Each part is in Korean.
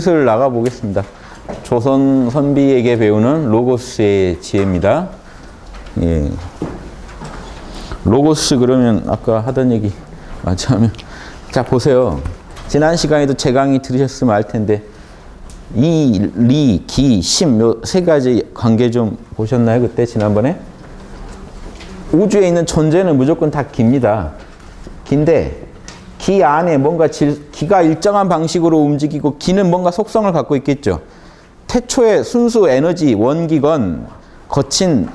슬슬 나가보겠습니다. 조선 선비에게 배우는 로고스의 지혜입니다. 예. 로고스 그러면 아까 하던 얘기 맞자면 자 보세요. 지난 시간에도 제 강의 들으셨으면 알 텐데 이, 리, 기, 심 요 세 가지 관계 좀 보셨나요? 그때 지난번에? 우주에 있는 존재는 무조건 다 기입니다. 기인데 기 안에 뭔가 기가 일정한 방식으로 움직이고 기는 뭔가 속성을 갖고 있겠죠. 태초의 순수 에너지 원기건 거친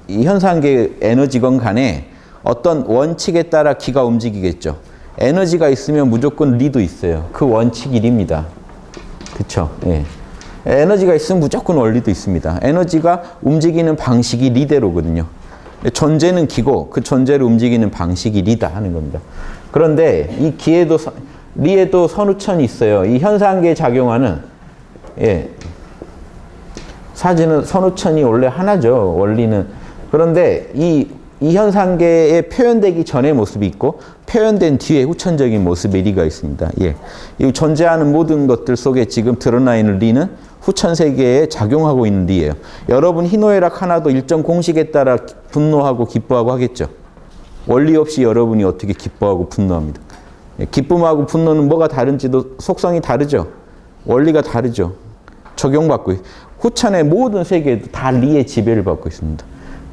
이 현상계 에너지건 간에 어떤 원칙에 따라 기가 움직이겠죠. 에너지가 있으면 무조건 리도 있어요. 그 원칙이 리입니다. 그쵸? 예. 에너지가 있으면 무조건 원리도 있습니다. 에너지가 움직이는 방식이 리대로거든요. 존재는 기고 그 존재를 움직이는 방식이 리다 하는 겁니다. 그런데 이 기에도 리에도 선우천이 있어요. 이 현상계에 작용하는 예. 사진은 선우천이 원래 하나죠. 원리는. 그런데 이 현상계에 표현되기 전의 모습이 있고 표현된 뒤에 후천적인 모습의 리가 있습니다. 예. 이 존재하는 모든 것들 속에 지금 드러나 있는 리는 후천 세계에 작용하고 있는 리예요. 여러분 희노애락 하나도 일정 공식에 따라 분노하고 기뻐하고 하겠죠. 원리 없이 여러분이 어떻게 기뻐하고 분노합니다. 예. 기쁨하고 분노는 뭐가 다른지도 속성이 다르죠. 원리가 다르죠. 적용받고 후천의 모든 세계에도 다 리의 지배를 받고 있습니다.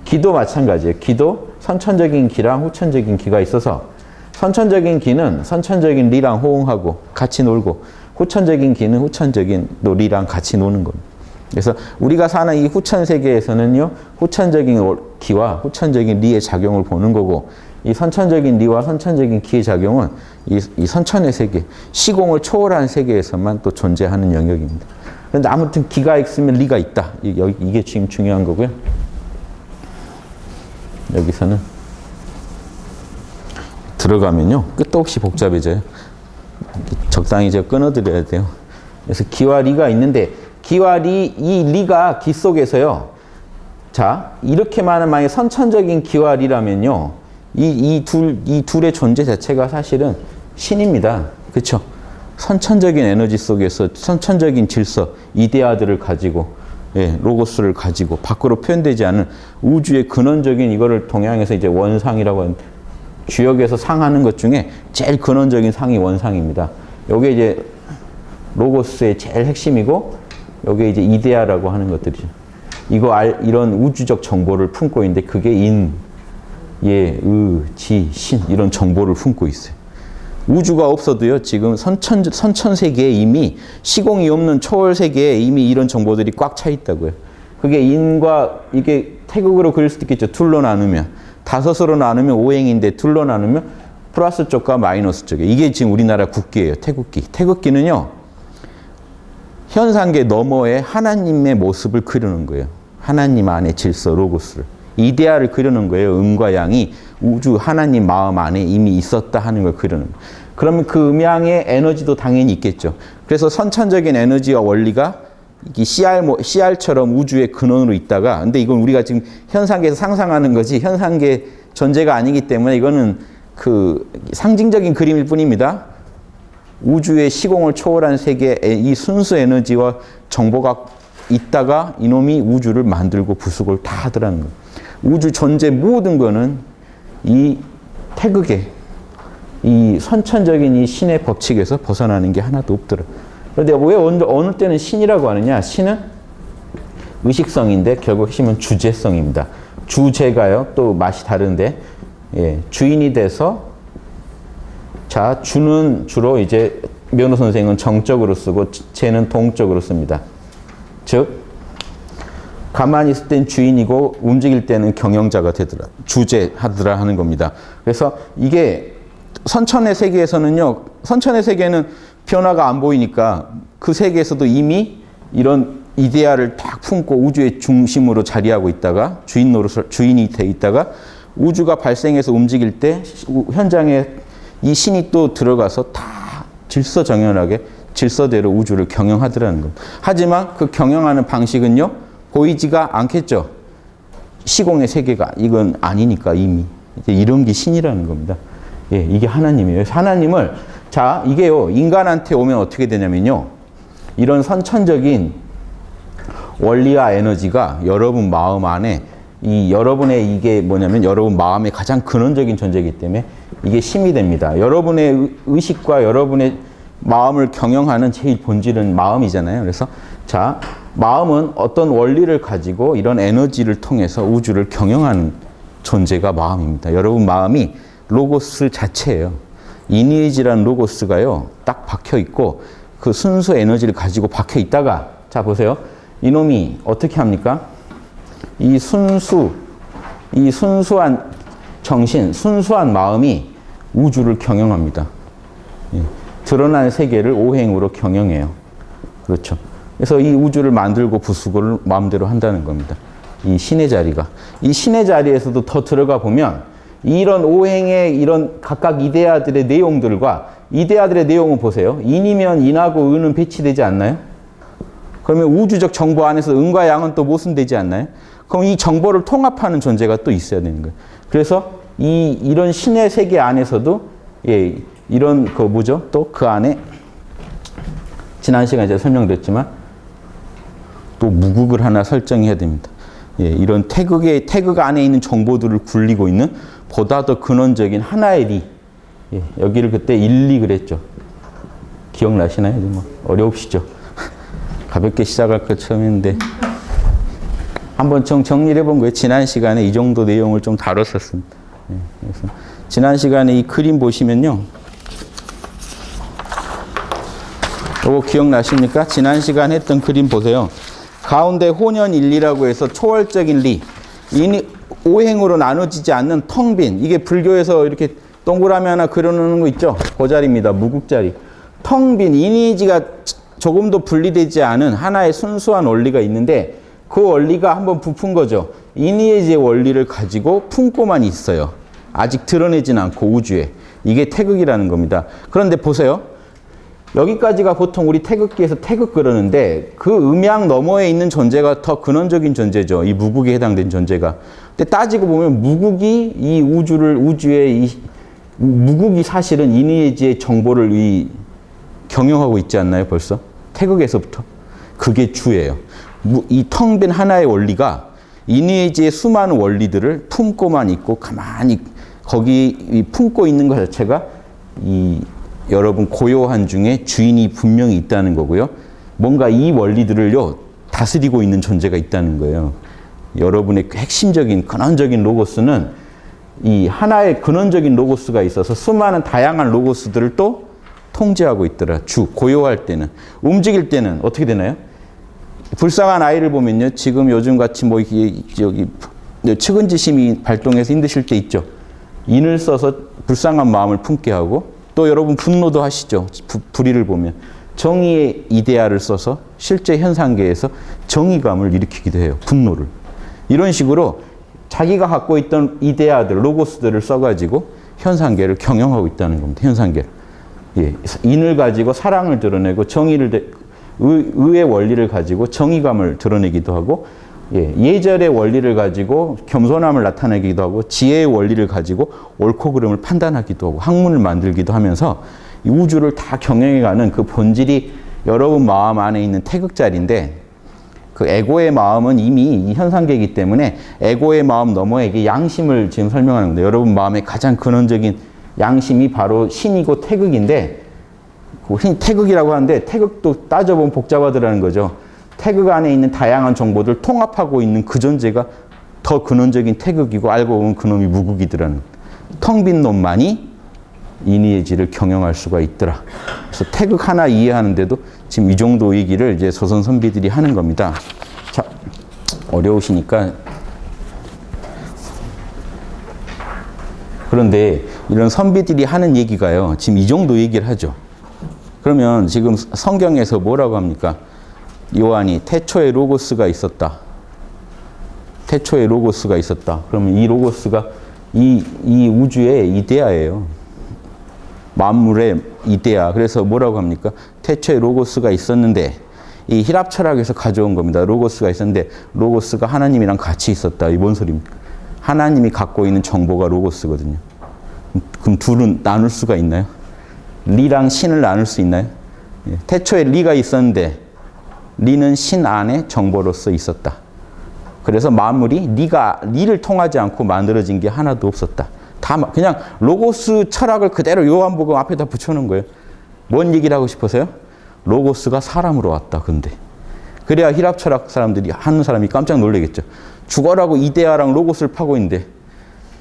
기도 마찬가지예요. 기도 선천적인 기랑 후천적인 기가 있어서 선천적인 기는 선천적인 리랑 호응하고 같이 놀고 후천적인 기는 후천적인 리랑 같이 노는 겁니다. 그래서 우리가 사는 이 후천 세계에서는요. 후천적인 기와 후천적인 리의 작용을 보는 거고 이 선천적인 리와 선천적인 기의 작용은 이 선천의 세계, 시공을 초월한 세계에서만 또 존재하는 영역입니다. 그런데 아무튼 기가 있으면 리가 있다. 이게 지금 중요한 거고요. 여기서는 들어가면요. 끝도 없이 복잡해져요. 적당히 제가 끊어드려야 돼요. 그래서 기와 리가 있는데 기와 리, 이 리가 기 속에서요. 자, 이렇게만은 만약에 선천적인 기와 리라면요. 이 둘의 존재 자체가 사실은 신입니다. 그렇죠? 선천적인 에너지 속에서 선천적인 질서, 이데아들을 가지고 예, 로고스를 가지고 밖으로 표현되지 않은 우주의 근원적인 이거를 동양에서 이제 원상이라고 하는 주역에서 상하는 것 중에 제일 근원적인 상이 원상입니다. 요게 이제 로고스의 제일 핵심이고 요게 이제 이데아라고 하는 것들이죠. 이런 우주적 정보를 품고 있는데 그게 인, 예, 의, 지, 신 이런 정보를 품고 있어요. 우주가 없어도요, 지금 선천 세계에 이미 시공이 없는 초월 세계에 이미 이런 정보들이 꽉 차 있다고요. 그게 인과 이게 태극으로 그릴 수도 있겠죠. 둘로 나누면. 다섯으로 나누면 오행인데 둘로 나누면 플러스 쪽과 마이너스 쪽에. 이게 지금 우리나라 국기예요. 태극기. 태극기는요, 현상계 너머에 하나님의 모습을 그리는 거예요. 하나님 안에 질서, 로고스를. 이데아를 그리는 거예요. 음과 양이 우주 하나님 마음 안에 이미 있었다 하는 걸 그리는 거예요. 그러면 그 음양의 에너지도 당연히 있겠죠. 그래서 선천적인 에너지와 원리가 CR처럼 우주의 근원으로 있다가, 근데 이건 우리가 지금 현상계에서 상상하는 거지 현상계 존재가 아니기 때문에 이거는 그 상징적인 그림일 뿐입니다. 우주의 시공을 초월한 세계에 이 순수 에너지와 정보가 있다가 이놈이 우주를 만들고 부수고 다 하더라는 거예요. 우주 존재 모든 거는 이 태극에 이 선천적인 이 신의 법칙에서 벗어나는 게 하나도 없더라. 그런데 왜 어느 때는 신이라고 하느냐? 신은 의식성인데 결국 핵심은 주제성입니다. 주제가요. 또 맛이 다른데 예, 주인이 돼서 자 주는 주로 이제 면호 선생은 정적으로 쓰고 제는 동적으로 씁니다. 즉 가만히 있을 땐 주인이고 움직일 때는 경영자가 되더라. 주재하더라 하는 겁니다. 그래서 이게 선천의 세계에서는요. 선천의 세계는 변화가 안 보이니까 그 세계에서도 이미 이런 이데아를 딱 품고 우주의 중심으로 자리하고 있다가 주인이 돼 있다가 우주가 발생해서 움직일 때 현장에 이 신이 또 들어가서 다 질서정연하게 질서대로 우주를 경영하더라는 겁니다. 하지만 그 경영하는 방식은요. 보이지가 않겠죠. 시공의 세계가 이건 아니니까 이미 이제 이런 게 신이라는 겁니다. 예, 이게 하나님이에요. 하나님을 자 이게요 인간한테 오면 어떻게 되냐면요 이런 선천적인 원리와 에너지가 여러분 마음 안에 여러분의 이게 뭐냐면 여러분 마음의 가장 근원적인 존재이기 때문에 이게 힘이 됩니다. 여러분의 의식과 여러분의 마음을 경영하는 제일 본질은 마음이잖아요. 그래서 자, 마음은 어떤 원리를 가지고 이런 에너지를 통해서 우주를 경영하는 존재가 마음입니다. 여러분 마음이 로고스 자체예요. 이니에이지라는 로고스가요, 딱 박혀 있고 그 순수 에너지를 가지고 박혀 있다가 자 보세요. 이놈이 어떻게 합니까? 이 순수한 정신, 순수한 마음이 우주를 경영합니다. 예. 드러난 세계를 오행으로 경영해요. 그렇죠. 그래서 이 우주를 만들고 부수고를 마음대로 한다는 겁니다. 이 신의 자리가. 이 신의 자리에서도 더 들어가 보면 이런 오행의 이런 각각 이데아들의 내용들과 이데아들의 내용을 보세요. 인이면 인하고 은은 배치되지 않나요? 그러면 우주적 정보 안에서 은과 양은 또 모순되지 않나요? 그럼 이 정보를 통합하는 존재가 또 있어야 되는 거예요. 그래서 이런 신의 세계 안에서도 예, 이런 그 뭐죠? 또 그 안에 지난 시간에 제가 설명드렸지만 또 무극을 하나 설정해야 됩니다. 예, 이런 태극 안에 있는 정보들을 굴리고 있는 보다 더 근원적인 하나의 리. 예, 여기를 그때 1, 2 그랬죠. 기억나시나요? 뭐 어려우시죠? 가볍게 시작할 것 처음 했는데 한번 정리를 해본 거예요. 지난 시간에 이 정도 내용을 좀 다뤘었습니다. 예, 그래서 지난 시간에 이 그림 보시면요. 이거 기억나십니까? 지난 시간 했던 그림 보세요. 가운데 혼연일리라고 해서 초월적인 리, 오행으로 나눠지지 않는 텅 빈, 이게 불교에서 이렇게 동그라미 하나 그려놓는 거 있죠? 그 자리입니다. 무국자리. 텅 빈, 이니지가 조금도 분리되지 않은 하나의 순수한 원리가 있는데 그 원리가 한번 부푼 거죠. 이니에지의 원리를 가지고 품고만 있어요. 아직 드러내진 않고 우주에. 이게 태극이라는 겁니다. 그런데 보세요. 여기까지가 보통 우리 태극기에서 태극 그러는데 그 음양 너머에 있는 존재가 더 근원적인 존재죠. 이 무국에 해당된 존재가. 근데 따지고 보면 무국이 이 우주의 무국이 사실은 이니에지의 정보를 경영하고 있지 않나요, 벌써? 태극에서부터. 그게 주예요. 이 텅 빈 하나의 원리가 이니에지의 수많은 원리들을 품고만 있고 가만히 거기 품고 있는 것 자체가 여러분 고요한 중에 주인이 분명히 있다는 거고요. 뭔가 이 원리들을요 다스리고 있는 존재가 있다는 거예요. 여러분의 핵심적인 근원적인 로고스는 이 하나의 근원적인 로고스가 있어서 수많은 다양한 로고스들을 또 통제하고 있더라. 고요할 때는. 움직일 때는 어떻게 되나요? 불쌍한 아이를 보면요. 지금 요즘 같이 뭐 여기 측은지심이 발동해서 힘드실 때 있죠. 인을 써서 불쌍한 마음을 품게 하고 또 여러분 분노도 하시죠. 불의를 보면. 정의의 이데아를 써서 실제 현상계에서 정의감을 일으키기도 해요. 분노를. 이런 식으로 자기가 갖고 있던 이데아들, 로고스들을 써가지고 현상계를 경영하고 있다는 겁니다. 현상계를. 예, 인을 가지고 사랑을 드러내고 의의 원리를 가지고 정의감을 드러내기도 하고 예절의 원리를 가지고 겸손함을 나타내기도 하고 지혜의 원리를 가지고 옳고 그름을 판단하기도 하고 학문을 만들기도 하면서 이 우주를 다 경영해가는 그 본질이 여러분 마음 안에 있는 태극자리인데 그 에고의 마음은 이미 이 현상계이기 때문에 에고의 마음 너머에 이게 양심을 지금 설명하는 겁니다. 여러분 마음의 가장 근원적인 양심이 바로 신이고 태극인데 태극이라고 하는데 태극도 따져보면 복잡하더라는 거죠. 태극 안에 있는 다양한 정보들을 통합하고 있는 그 존재가 더 근원적인 태극이고 알고 보면 그놈이 무국이더라는 텅 빈 놈만이 이니에지를 경영할 수가 있더라. 그래서 태극 하나 이해하는데도 지금 이 정도 얘기를 이제 조선 선비들이 하는 겁니다. 자, 어려우시니까. 그런데 이런 선비들이 하는 얘기가요. 지금 이 정도 얘기를 하죠. 그러면 지금 성경에서 뭐라고 합니까? 요한이 태초에 로고스가 있었다. 태초에 로고스가 있었다. 그러면 이 로고스가 이 우주의 이데아예요. 만물의 이데아. 그래서 뭐라고 합니까? 태초에 로고스가 있었는데 이 히랍 철학에서 가져온 겁니다. 로고스가 있었는데 로고스가 하나님이랑 같이 있었다. 이 뭔 소리입니까? 하나님이 갖고 있는 정보가 로고스거든요. 그럼 둘은 나눌 수가 있나요? 리랑 신을 나눌 수 있나요? 태초에 리가 있었는데 리는 신 안에 정보로서 있었다. 그래서 만물이 리를 통하지 않고 만들어진 게 하나도 없었다. 다 그냥 로고스 철학을 그대로 요한복음 앞에다 붙여놓은 거예요. 뭔 얘기를 하고 싶어서요? 로고스가 사람으로 왔다. 근데 그래야 히랍 철학 사람들이 하는 사람이 깜짝 놀라겠죠. 죽어라고 이데아랑 로고스를 파고 있는데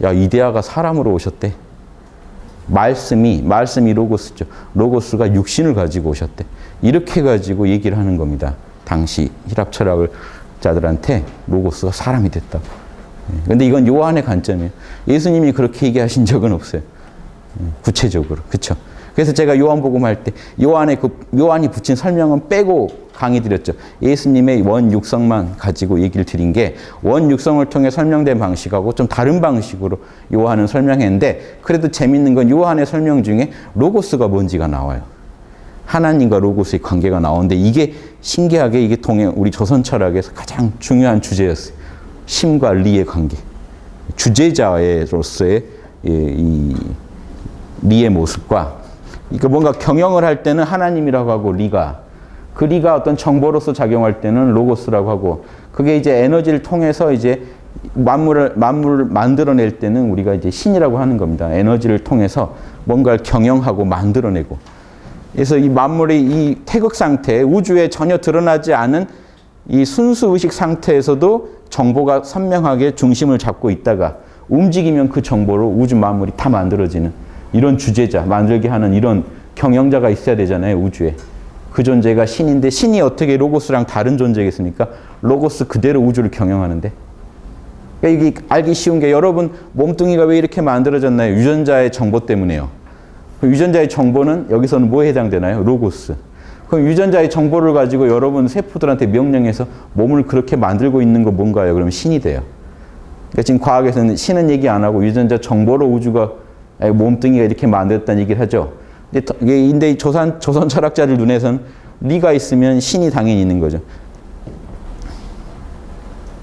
야 이데아가 사람으로 오셨대. 말씀이 로고스죠. 로고스가 육신을 가지고 오셨대. 이렇게 가지고 얘기를 하는 겁니다. 당시 히랍 철학을 자들한테 로고스가 사람이 됐다고. 근데 이건 요한의 관점이에요. 예수님이 그렇게 얘기하신 적은 없어요. 구체적으로. 그렇죠? 그래서 제가 요한복음 할 때 요한이 붙인 설명은 빼고 강의 드렸죠. 예수님의 원육성만 가지고 얘기를 드린 게 원육성을 통해 설명된 방식하고 좀 다른 방식으로 요한은 설명했는데 그래도 재밌는 건 요한의 설명 중에 로고스가 뭔지가 나와요. 하나님과 로고스의 관계가 나오는데 이게 신기하게 이게 우리 조선 철학에서 가장 중요한 주제였어요. 심과 리의 관계. 주제자로서의 이 리의 모습과 이거 뭔가 경영을 할 때는 하나님이라고 하고 그 리가 어떤 정보로서 작용할 때는 로고스라고 하고 그게 이제 에너지를 통해서 이제 만물을 만들어낼 때는 우리가 이제 신이라고 하는 겁니다. 에너지를 통해서 뭔가를 경영하고 만들어내고. 그래서 이 만물의 이 태극 상태, 우주에 전혀 드러나지 않은 이 순수 의식 상태에서도 정보가 선명하게 중심을 잡고 있다가 움직이면 그 정보로 우주 만물이 다 만들어지는 이런 주제자, 만들게 하는 이런 경영자가 있어야 되잖아요, 우주에. 그 존재가 신인데 신이 어떻게 로고스랑 다른 존재겠습니까? 로고스 그대로 우주를 경영하는데. 그러니까 이게 알기 쉬운 게 여러분 몸뚱이가 왜 이렇게 만들어졌나요? 유전자의 정보 때문에요. 유전자의 정보는 여기서는 뭐에 해당되나요? 로고스. 그럼 유전자의 정보를 가지고 여러분 세포들한테 명령해서 몸을 그렇게 만들고 있는 거 뭔가요? 그러면 신이 돼요. 그러니까 지금 과학에서는 신은 얘기 안 하고 유전자 정보로 우주가 몸뚱이가 이렇게 만들었다는 얘기를 하죠. 근데 조선 철학자들 눈에서는 리가 있으면 신이 당연히 있는 거죠.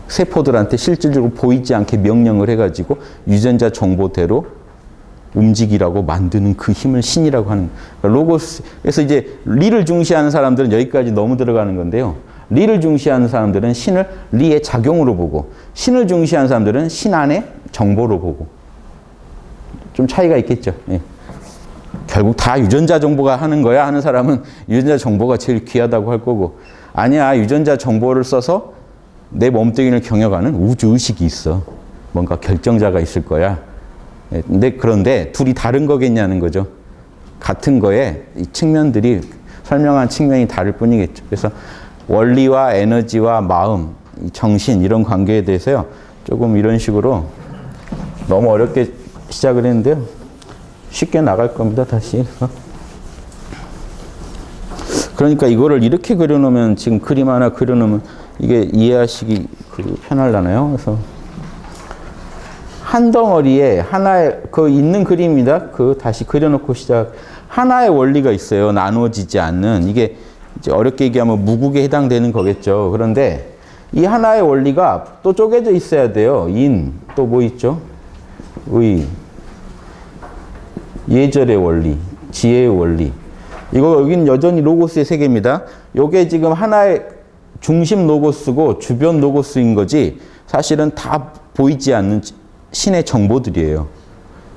세포들한테 실질적으로 보이지 않게 명령을 해가지고 유전자 정보대로 움직이라고 만드는 그 힘을 신이라고 하는 거예요. 로고스. 그래서 이제 리를 중시하는 사람들은 여기까지 너무 들어가는 건데요. 리를 중시하는 사람들은 신을 리의 작용으로 보고 신을 중시하는 사람들은 신 안의 정보로 보고 좀 차이가 있겠죠. 예. 결국 다 유전자 정보가 하는 거야 하는 사람은 유전자 정보가 제일 귀하다고 할 거고 아니야 유전자 정보를 써서 내 몸뚱이를 경영하는 우주의식이 있어. 뭔가 결정자가 있을 거야. 그런데 둘이 다른 거겠냐는 거죠. 같은 거에 이 측면들이 설명한 측면이 다를 뿐이겠죠. 그래서 원리와 에너지와 마음, 정신 이런 관계에 대해서요. 조금 이런 식으로 너무 어렵게 시작을 했는데요. 쉽게 나갈 겁니다. 다시. 그러니까 이거를 이렇게 그려놓으면 지금 그림 하나 그려놓으면 이게 이해하시기 편하려나요? 그래서 한 덩어리에 하나의 있는 그림입니다. 다시 그려놓고 시작. 하나의 원리가 있어요. 나누어지지 않는. 이게 이제 어렵게 얘기하면 무국에 해당되는 거겠죠. 그런데 이 하나의 원리가 또 쪼개져 있어야 돼요. 또 뭐 있죠? 예절의 원리, 지혜의 원리. 여기는 여전히 로고스의 세계입니다. 요게 지금 하나의 중심 로고스고 주변 로고스인 거지 사실은 다 보이지 않는 신의 정보들이에요.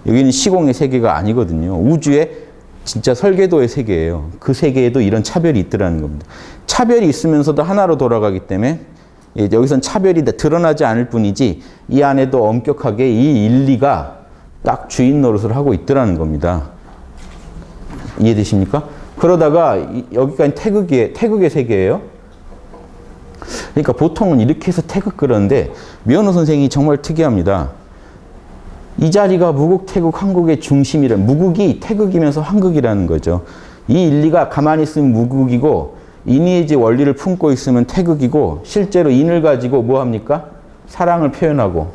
여기는 시공의 세계가 아니거든요. 우주의 진짜 설계도의 세계예요. 그 세계에도 이런 차별이 있더라는 겁니다. 차별이 있으면서도 하나로 돌아가기 때문에 여기선 차별이 드러나지 않을 뿐이지 이 안에도 엄격하게 이 일리가 딱 주인 노릇을 하고 있더라는 겁니다. 이해되십니까? 그러다가 여기까지 태극의 세계예요. 그러니까 보통은 이렇게 해서 태극 그러는데 미연호 선생이 정말 특이합니다. 이 자리가 무국, 태극, 황국의 중심이란 무국이 태극이면서 황국이라는 거죠. 이 일리가 가만히 있으면 무국이고 인의의 원리를 품고 있으면 태극이고 실제로 인을 가지고 뭐 합니까? 사랑을 표현하고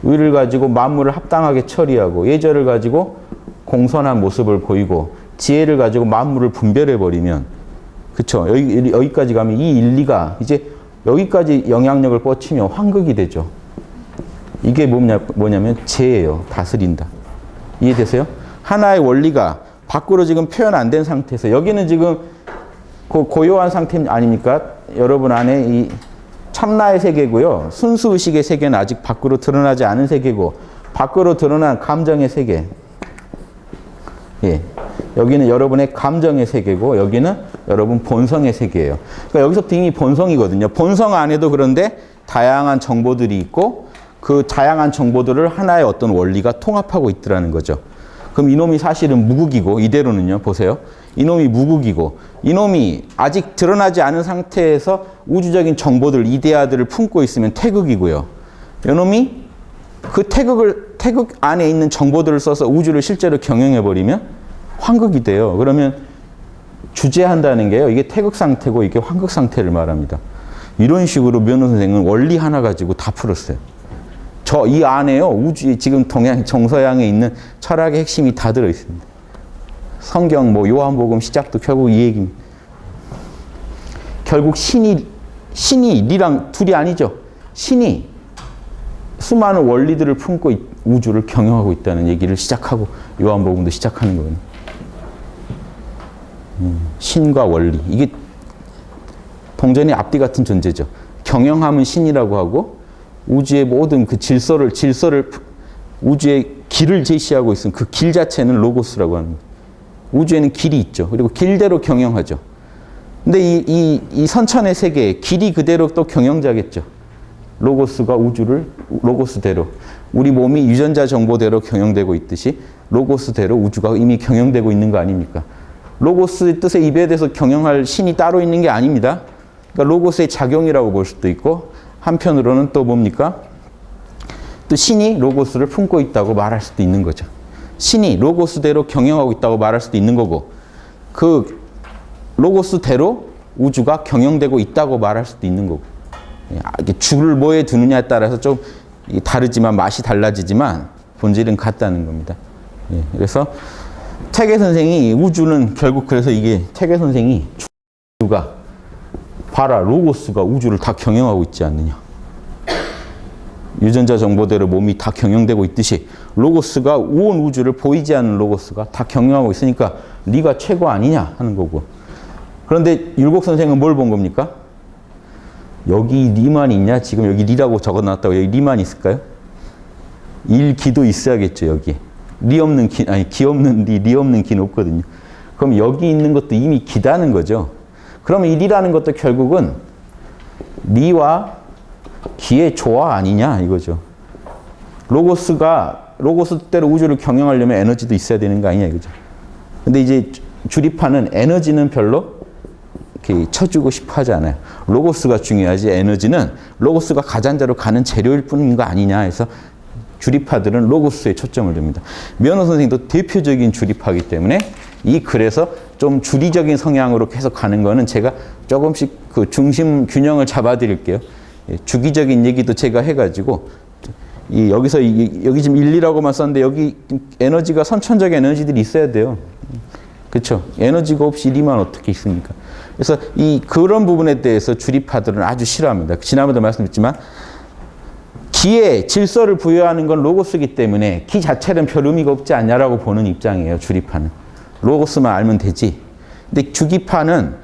의를 가지고 만물을 합당하게 처리하고 예절을 가지고 공손한 모습을 보이고 지혜를 가지고 만물을 분별해버리면 그쵸? 여기까지 가면 이 인리가 이제 여기까지 영향력을 뻗치면 황극이 되죠. 이게 뭐냐면 죄예요. 다스린다. 이해되세요? 하나의 원리가 밖으로 지금 표현 안 된 상태에서 여기는 지금 고요한 상태 아닙니까? 여러분 안에 이 참나의 세계고요. 순수의식의 세계는 아직 밖으로 드러나지 않은 세계고, 밖으로 드러난 감정의 세계. 예. 여기는 여러분의 감정의 세계고, 여기는 여러분 본성의 세계예요. 그러니까 여기서부터 이미 본성이거든요. 본성 안에도 그런데 다양한 정보들이 있고, 그 다양한 정보들을 하나의 어떤 원리가 통합하고 있더라는 거죠. 그럼 이놈이 사실은 무국이고, 이대로는요, 보세요. 이놈이 무국이고, 이놈이 아직 드러나지 않은 상태에서 우주적인 정보들, 이데아들을 품고 있으면 태극이고요. 이놈이 그 태극 안에 있는 정보들을 써서 우주를 실제로 경영해버리면 환극이 돼요. 그러면 주재한다는 게요, 이게 태극 상태고 이게 환극 상태를 말합니다. 이런 식으로 면호 선생은 원리 하나 가지고 다 풀었어요. 이 안에요, 우주에 지금 동양, 정서양에 있는 철학의 핵심이 다 들어있습니다. 성경, 요한복음 시작도 결국 이 얘기입니다. 결국 신이 니랑 둘이 아니죠. 신이 수많은 원리들을 품고 우주를 경영하고 있다는 얘기를 시작하고 요한복음도 시작하는 거예요. 신과 원리. 이게 동전의 앞뒤 같은 존재죠. 경영하면 신이라고 하고, 우주의 모든 그 질서를 우주의 길을 제시하고 있으면 그 길 자체는 로고스라고 하는 거예요. 우주에는 길이 있죠. 그리고 길대로 경영하죠. 근데 이 선천의 세계에 길이 그대로 또 경영자겠죠. 로고스가 우주를 로고스대로, 우리 몸이 유전자 정보대로 경영되고 있듯이 로고스대로 우주가 이미 경영되고 있는 거 아닙니까? 로고스의 뜻에 입에대해서 경영할 신이 따로 있는 게 아닙니다. 그러니까 로고스의 작용이라고 볼 수도 있고, 한편으로는 또 뭡니까? 또 신이 로고스를 품고 있다고 말할 수도 있는 거죠. 신이 로고스대로 경영하고 있다고 말할 수도 있는 거고, 그 로고스대로 우주가 경영되고 있다고 말할 수도 있는 거고. 줄을 뭐에 두느냐에 따라서 좀 다르지만, 맛이 달라지지만 본질은 같다는 겁니다. 그래서 태계 선생이 우주는 결국, 그래서 이게 태계 선생이 우주가 봐라, 로고스가 우주를 다 경영하고 있지 않느냐. 유전자 정보대로 몸이 다 경영되고 있듯이 로고스가 온 우주를, 보이지 않는 로고스가 다 경영하고 있으니까 네가 최고 아니냐 하는 거고. 그런데 율곡 선생은 뭘 본 겁니까? 여기 니만 있냐? 지금 여기 니라고 적어놨다고 여기 니만 있을까요? 일기도 있어야겠죠, 여기. 리 없는 기, 아니, 기 없는 리 없는 기는 없거든요. 그럼 여기 있는 것도 이미 기다는 거죠. 그러면 이 리라는 것도 결국은 리와 기의 조화 아니냐 이거죠. 로고스대로 우주를 경영하려면 에너지도 있어야 되는 거 아니냐 이거죠. 근데 이제 주리파는 에너지는 별로 이렇게 쳐주고 싶어 하지 않아요. 로고스가 중요하지, 에너지는 로고스가 가장자로 가는 재료일 뿐인 거 아니냐 해서 주리파들은 로고스에 초점을 둡니다. 면호 선생님도 대표적인 주리파이기 때문에 이 글에서 좀 주리적인 성향으로 계속 가는 거는 제가 조금씩 그 중심 균형을 잡아 드릴게요. 주기적인 얘기도 제가 해가지고, 여기 지금 1, 2라고만 썼는데 여기 에너지가 선천적 에너지들이 있어야 돼요. 그렇죠? 에너지가 없이 1이만 어떻게 있습니까? 그래서 그런 부분에 대해서 주리파들은 아주 싫어합니다. 지난번에도 말씀드렸지만, 기에 질서를 부여하는 건 로고스이기 때문에 기 자체는 별 의미가 없지 않냐라고 보는 입장이에요, 주리파는. 로고스만 알면 되지. 근데 주기파는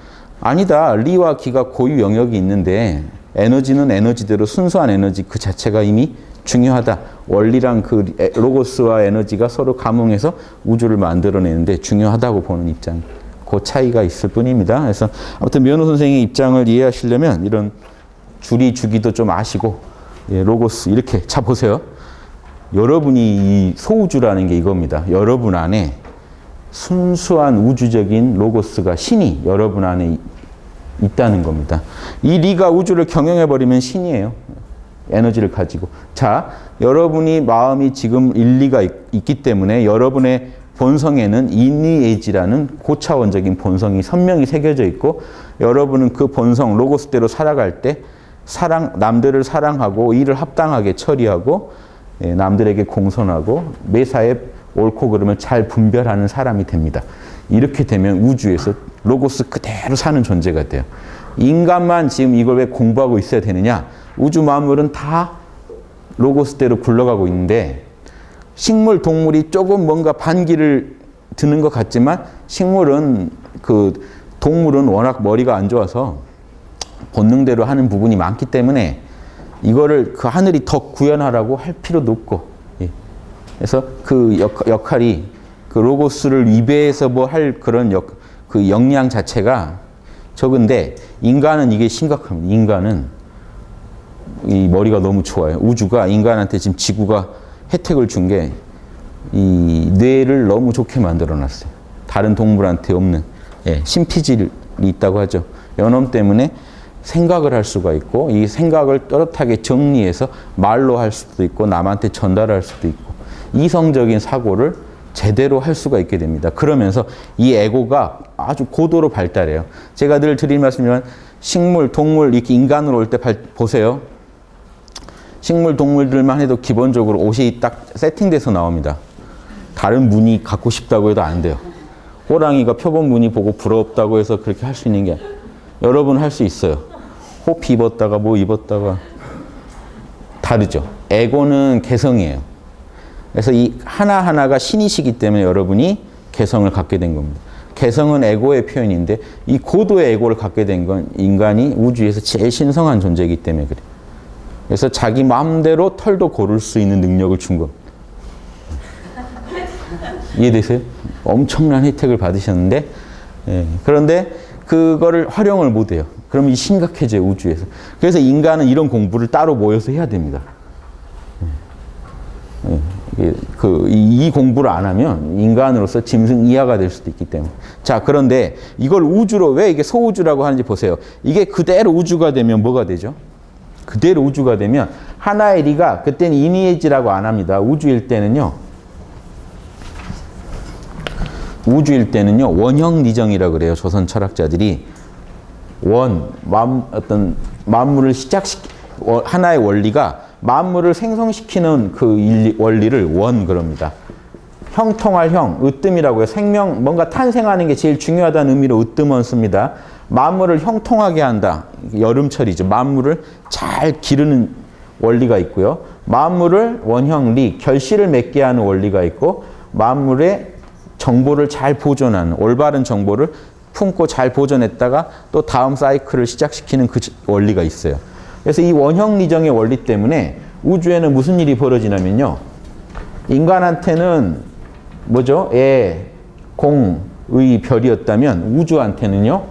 아니다. 리와 기가 고유 영역이 있는데 에너지는 에너지대로 순수한 에너지 그 자체가 이미 중요하다. 원리랑 그 로고스와 에너지가 서로 감응해서 우주를 만들어내는데 중요하다고 보는 입장. 그 차이가 있을 뿐입니다. 그래서 아무튼 면호 선생의 입장을 이해하시려면 이런 주기도 좀 아시고, 로고스 이렇게. 자, 보세요. 여러분이 이 소우주라는 게 이겁니다. 여러분 안에 순수한 우주적인 로고스가, 신이 여러분 안에 있다는 겁니다. 이 리가 우주를 경영해버리면 신이에요. 에너지를 가지고. 자, 여러분이 마음이 지금 일리가 있기 때문에 여러분의 본성에는 인리에지라는 고차원적인 본성이 선명히 새겨져 있고, 여러분은 그 본성, 로고스대로 살아갈 때 남들을 사랑하고 일을 합당하게 처리하고 남들에게 공손하고 매사에 옳고 그름을 잘 분별하는 사람이 됩니다. 이렇게 되면 우주에서 로고스 그대로 사는 존재가 돼요. 인간만 지금 이걸 왜 공부하고 있어야 되느냐? 우주 만물은 다 로고스대로 굴러가고 있는데, 식물, 동물이 조금 뭔가 반기를 드는 것 같지만, 동물은 워낙 머리가 안 좋아서 본능대로 하는 부분이 많기 때문에 이거를 그 하늘이 더 구현하라고 할 필요도 없고, 예. 그래서 그 역할이 그 로고스를 위배해서 뭐 할 그런 그 역량 자체가 적은데, 인간은 이게 심각합니다. 인간은 이 머리가 너무 좋아요. 우주가 인간한테 지금 지구가 혜택을 준 게 이 뇌를 너무 좋게 만들어 놨어요. 다른 동물한테 없는, 예, 신피질이 있다고 하죠. 연엄 때문에 생각을 할 수가 있고, 이 생각을 또렷하게 정리해서 말로 할 수도 있고 남한테 전달할 수도 있고, 이성적인 사고를 제대로 할 수가 있게 됩니다. 그러면서 이 에고가 아주 고도로 발달해요. 제가 늘 드리는 말씀이지만 식물, 동물, 이렇게 인간으로 올 때 보세요. 식물, 동물들만 해도 기본적으로 옷이 딱 세팅돼서 나옵니다. 다른 무늬 갖고 싶다고 해도 안 돼요. 호랑이가 표본 무늬 보고 부럽다고 해서 그렇게 할 수 있는 게, 여러분 할 수 있어요. 호피 입었다가 뭐 입었다가 다르죠. 에고는 개성이에요. 그래서 이 하나하나가 신이시기 때문에 여러분이 개성을 갖게 된 겁니다. 개성은 에고의 표현인데, 이 고도의 에고를 갖게 된 건 인간이 우주에서 제일 신성한 존재이기 때문에 그래요. 그래서 자기 마음대로 털도 고를 수 있는 능력을 준 겁니다. 이해되세요? 엄청난 혜택을 받으셨는데, 예, 그런데 그거를 활용을 못해요. 그러면 심각해져요, 우주에서. 그래서 인간은 이런 공부를 따로 모여서 해야 됩니다. 이 공부를 안 하면 인간으로서 짐승 이하가 될 수도 있기 때문에. 자, 그런데 이걸 우주로, 왜 이게 소우주라고 하는지 보세요. 이게 그대로 우주가 되면 뭐가 되죠? 그대로 우주가 되면 하나의 리가, 그때는 이니에지라고 안 합니다. 우주일 때는요, 원형 리정이라고 그래요. 조선 철학자들이. 어떤 만물을 하나의 원리가 만물을 생성시키는 그 원리를 원 그럽니다. 형통할 형, 으뜸이라고 해요. 생명, 뭔가 탄생하는 게 제일 중요하다는 의미로 으뜸원 씁니다. 만물을 형통하게 한다. 여름철이죠. 만물을 잘 기르는 원리가 있고요. 만물을 원형리, 결실을 맺게 하는 원리가 있고, 만물의 정보를 잘 보존하는, 올바른 정보를 품고 잘 보존했다가 또 다음 사이클을 시작시키는 그 원리가 있어요. 그래서 이 원형리정의 원리 때문에 우주에는 무슨 일이 벌어지냐면요, 인간한테는 뭐죠? 공의 별이었다면 우주한테는요,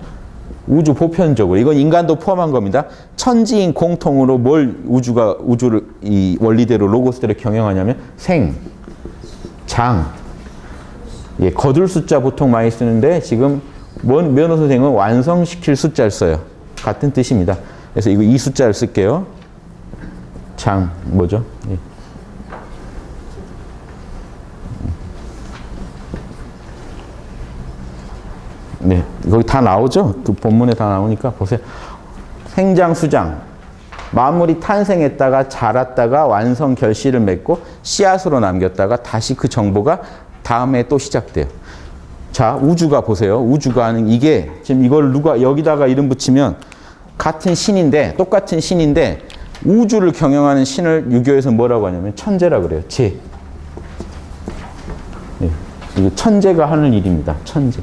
우주 보편적으로, 이건 인간도 포함한 겁니다. 천지인 공통으로 뭘 우주를 이 원리대로 로고스대로 경영하냐면 생, 장, 예, 거둘 숫자 보통 많이 쓰는데 지금 면허 선생은 완성시킬 숫자를 써요. 같은 뜻입니다. 그래서 이 숫자를 쓸게요. 장, 뭐죠? 예. 네, 거기 다 나오죠? 그 본문에 다 나오니까 보세요. 생장, 수장. 만물이 탄생했다가 자랐다가 완성 결실을 맺고 씨앗으로 남겼다가 다시 그 정보가 다음에 또 시작돼요. 자, 우주가 보세요. 우주가 하는 이게 지금 이걸 누가 여기다가 이름 붙이면 같은 신인데, 똑같은 신인데 우주를 경영하는 신을 유교에서 뭐라고 하냐면 천재라 그래요. 재. 네. 이게 천재가 하는 일입니다. 천재.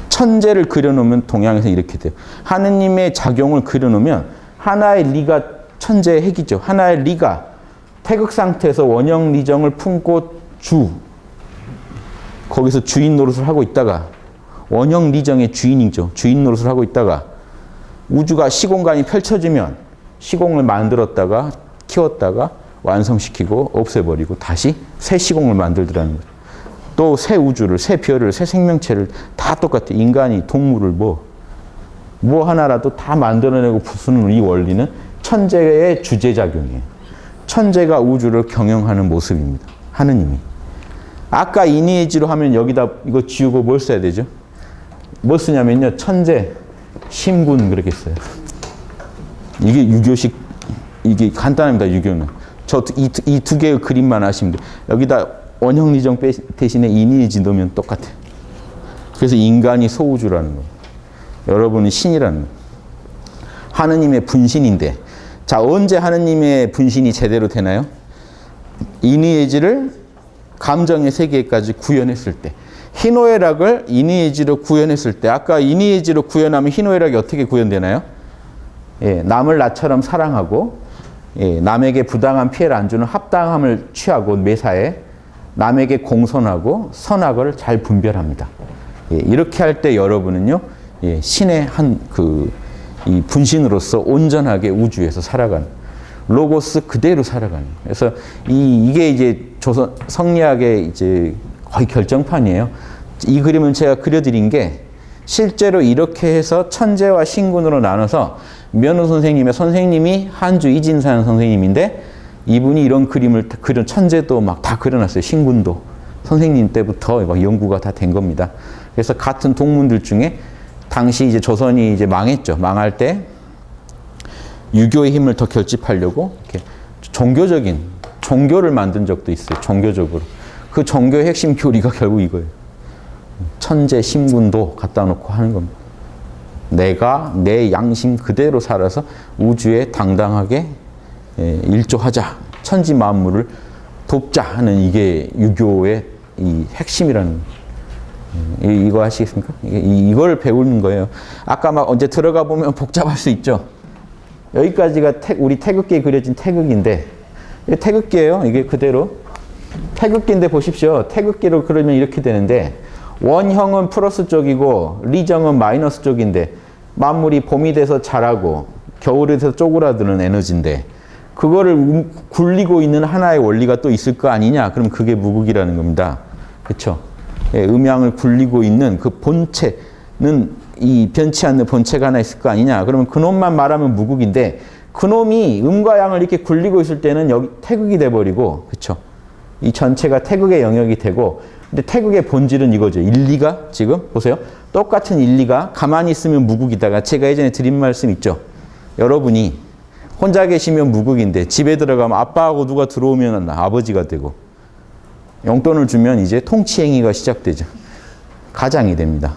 천재를 그려놓으면 동양에서 이렇게 돼요. 하느님의 작용을 그려놓으면 하나의 리가 천재의 핵이죠. 하나의 리가 태극 상태에서 원형 리정을 품고 거기서 주인 노릇을 하고 있다가, 원형 리정의 주인이죠. 주인 노릇을 하고 있다가 우주가 시공간이 펼쳐지면 시공을 만들었다가 키웠다가 완성시키고 없애버리고 다시 새 시공을 만들더라는 거죠. 또 새 우주를, 새 별을, 새 생명체를 다 똑같아. 인간이, 동물을 뭐 하나라도 다 만들어내고 부수는 이 원리는 천재의 주제작용이에요. 천재가 우주를 경영하는 모습입니다. 하느님이. 아까 이니에지로 하면 여기다 이거 지우고 뭘 써야 되죠? 뭐 쓰냐면요, 천재, 신군 그렇게 써요. 이게 유교식, 이게 간단합니다. 유교는. 이 두 개의 그림만 하시면 돼요. 여기다 원형 리정 대신에 이니에지 넣으면 똑같아요. 그래서 인간이 소우주라는 거예요. 여러분은 신이라는 거예요. 하느님의 분신인데, 자, 언제 하느님의 분신이 제대로 되나요? 이니에지를 감정의 세계까지 구현했을 때. 희노애락을 이니에지로 구현했을 때. 아까 이니에지로 구현하면 희노애락이 어떻게 구현되나요? 예, 남을 나처럼 사랑하고 예, 남에게 부당한 피해를 안 주는 합당함을 취하고 매사에 남에게 공손하고 선악을 잘 분별합니다. 예, 이렇게 할 때 여러분은요, 예, 신의 이 분신으로서 온전하게 우주에서 살아가는, 로고스 그대로 살아가는. 그래서 이게 이제 조선 성리학의 이제 거의 결정판이에요. 이 그림은 제가 그려드린 게 실제로 이렇게 해서 천재와 신군으로 나눠서 면호 선생님이 한주 이진산 선생님인데 이분이 이런 그림을 그려, 천재도 막 다 그려놨어요. 신군도. 선생님 때부터 막 연구가 다 된 겁니다. 그래서 같은 동문들 중에 당시 이제 조선이 이제 망했죠. 망할 때 유교의 힘을 더 결집하려고 이렇게 종교를 만든 적도 있어요. 종교적으로. 그 종교의 핵심 교리가 결국 이거예요. 천재, 신군도 갖다 놓고 하는 겁니다. 내가 내 양심 그대로 살아서 우주에 당당하게 일조하자. 천지 만물을 돕자 하는 이게 유교의 이 핵심이라는 이거 아시겠습니까? 이걸 배우는 거예요. 아까 막 언제 들어가 보면 복잡할 수 있죠. 여기까지가 우리 태극기에 그려진 태극인데 태극기예요. 이게 그대로 태극기인데 보십시오. 태극기로 그러면 이렇게 되는데 원형은 플러스 쪽이고 리정은 마이너스 쪽인데 만물이 봄이 돼서 자라고 겨울이 돼서 쪼그라드는 에너지인데 그거를 굴리고 있는 하나의 원리가 또 있을 거 아니냐? 그럼 그게 무극이라는 겁니다. 그렇죠? 예, 음양을 굴리고 있는 그 본체는 이 변치 않는 본체가 하나 있을 거 아니냐? 그러면 그놈만 말하면 무극인데 그놈이 음과 양을 이렇게 굴리고 있을 때는 여기 태극이 돼버리고, 그렇죠? 이 전체가 태극의 영역이 되고, 근데 태극의 본질은 이거죠. 일리가 지금 보세요. 똑같은 일리가 가만히 있으면 무극이다가 제가 예전에 드린 말씀 있죠. 여러분이 혼자 계시면 무극인데 집에 들어가면 아빠하고 누가 들어오면 아버지가 되고 용돈을 주면 이제 통치행위가 시작되죠. 가장이 됩니다.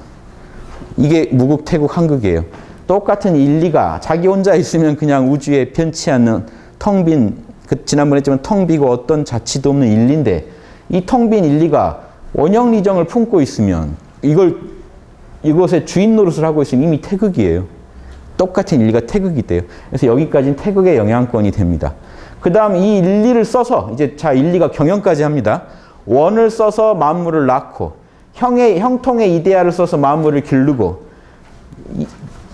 이게 무극, 태극, 한극이에요. 똑같은 일리가 자기 혼자 있으면 그냥 우주에 변치 않는 텅 빈, 지난번에 했지만 텅 비고 어떤 자치도 없는 일리인데 이 텅 빈 일리가 원형 리정을 품고 있으면 이것의 주인 노릇을 하고 있으면 이미 태극이에요. 똑같은 일리가 태극이 돼요. 그래서 여기까지는 태극의 영향권이 됩니다. 그 다음 이 일리를 써서 이제 자 일리가 경영까지 합니다. 원을 써서 만물을 낳고 형통의 이데아를 써서 만물을 기르고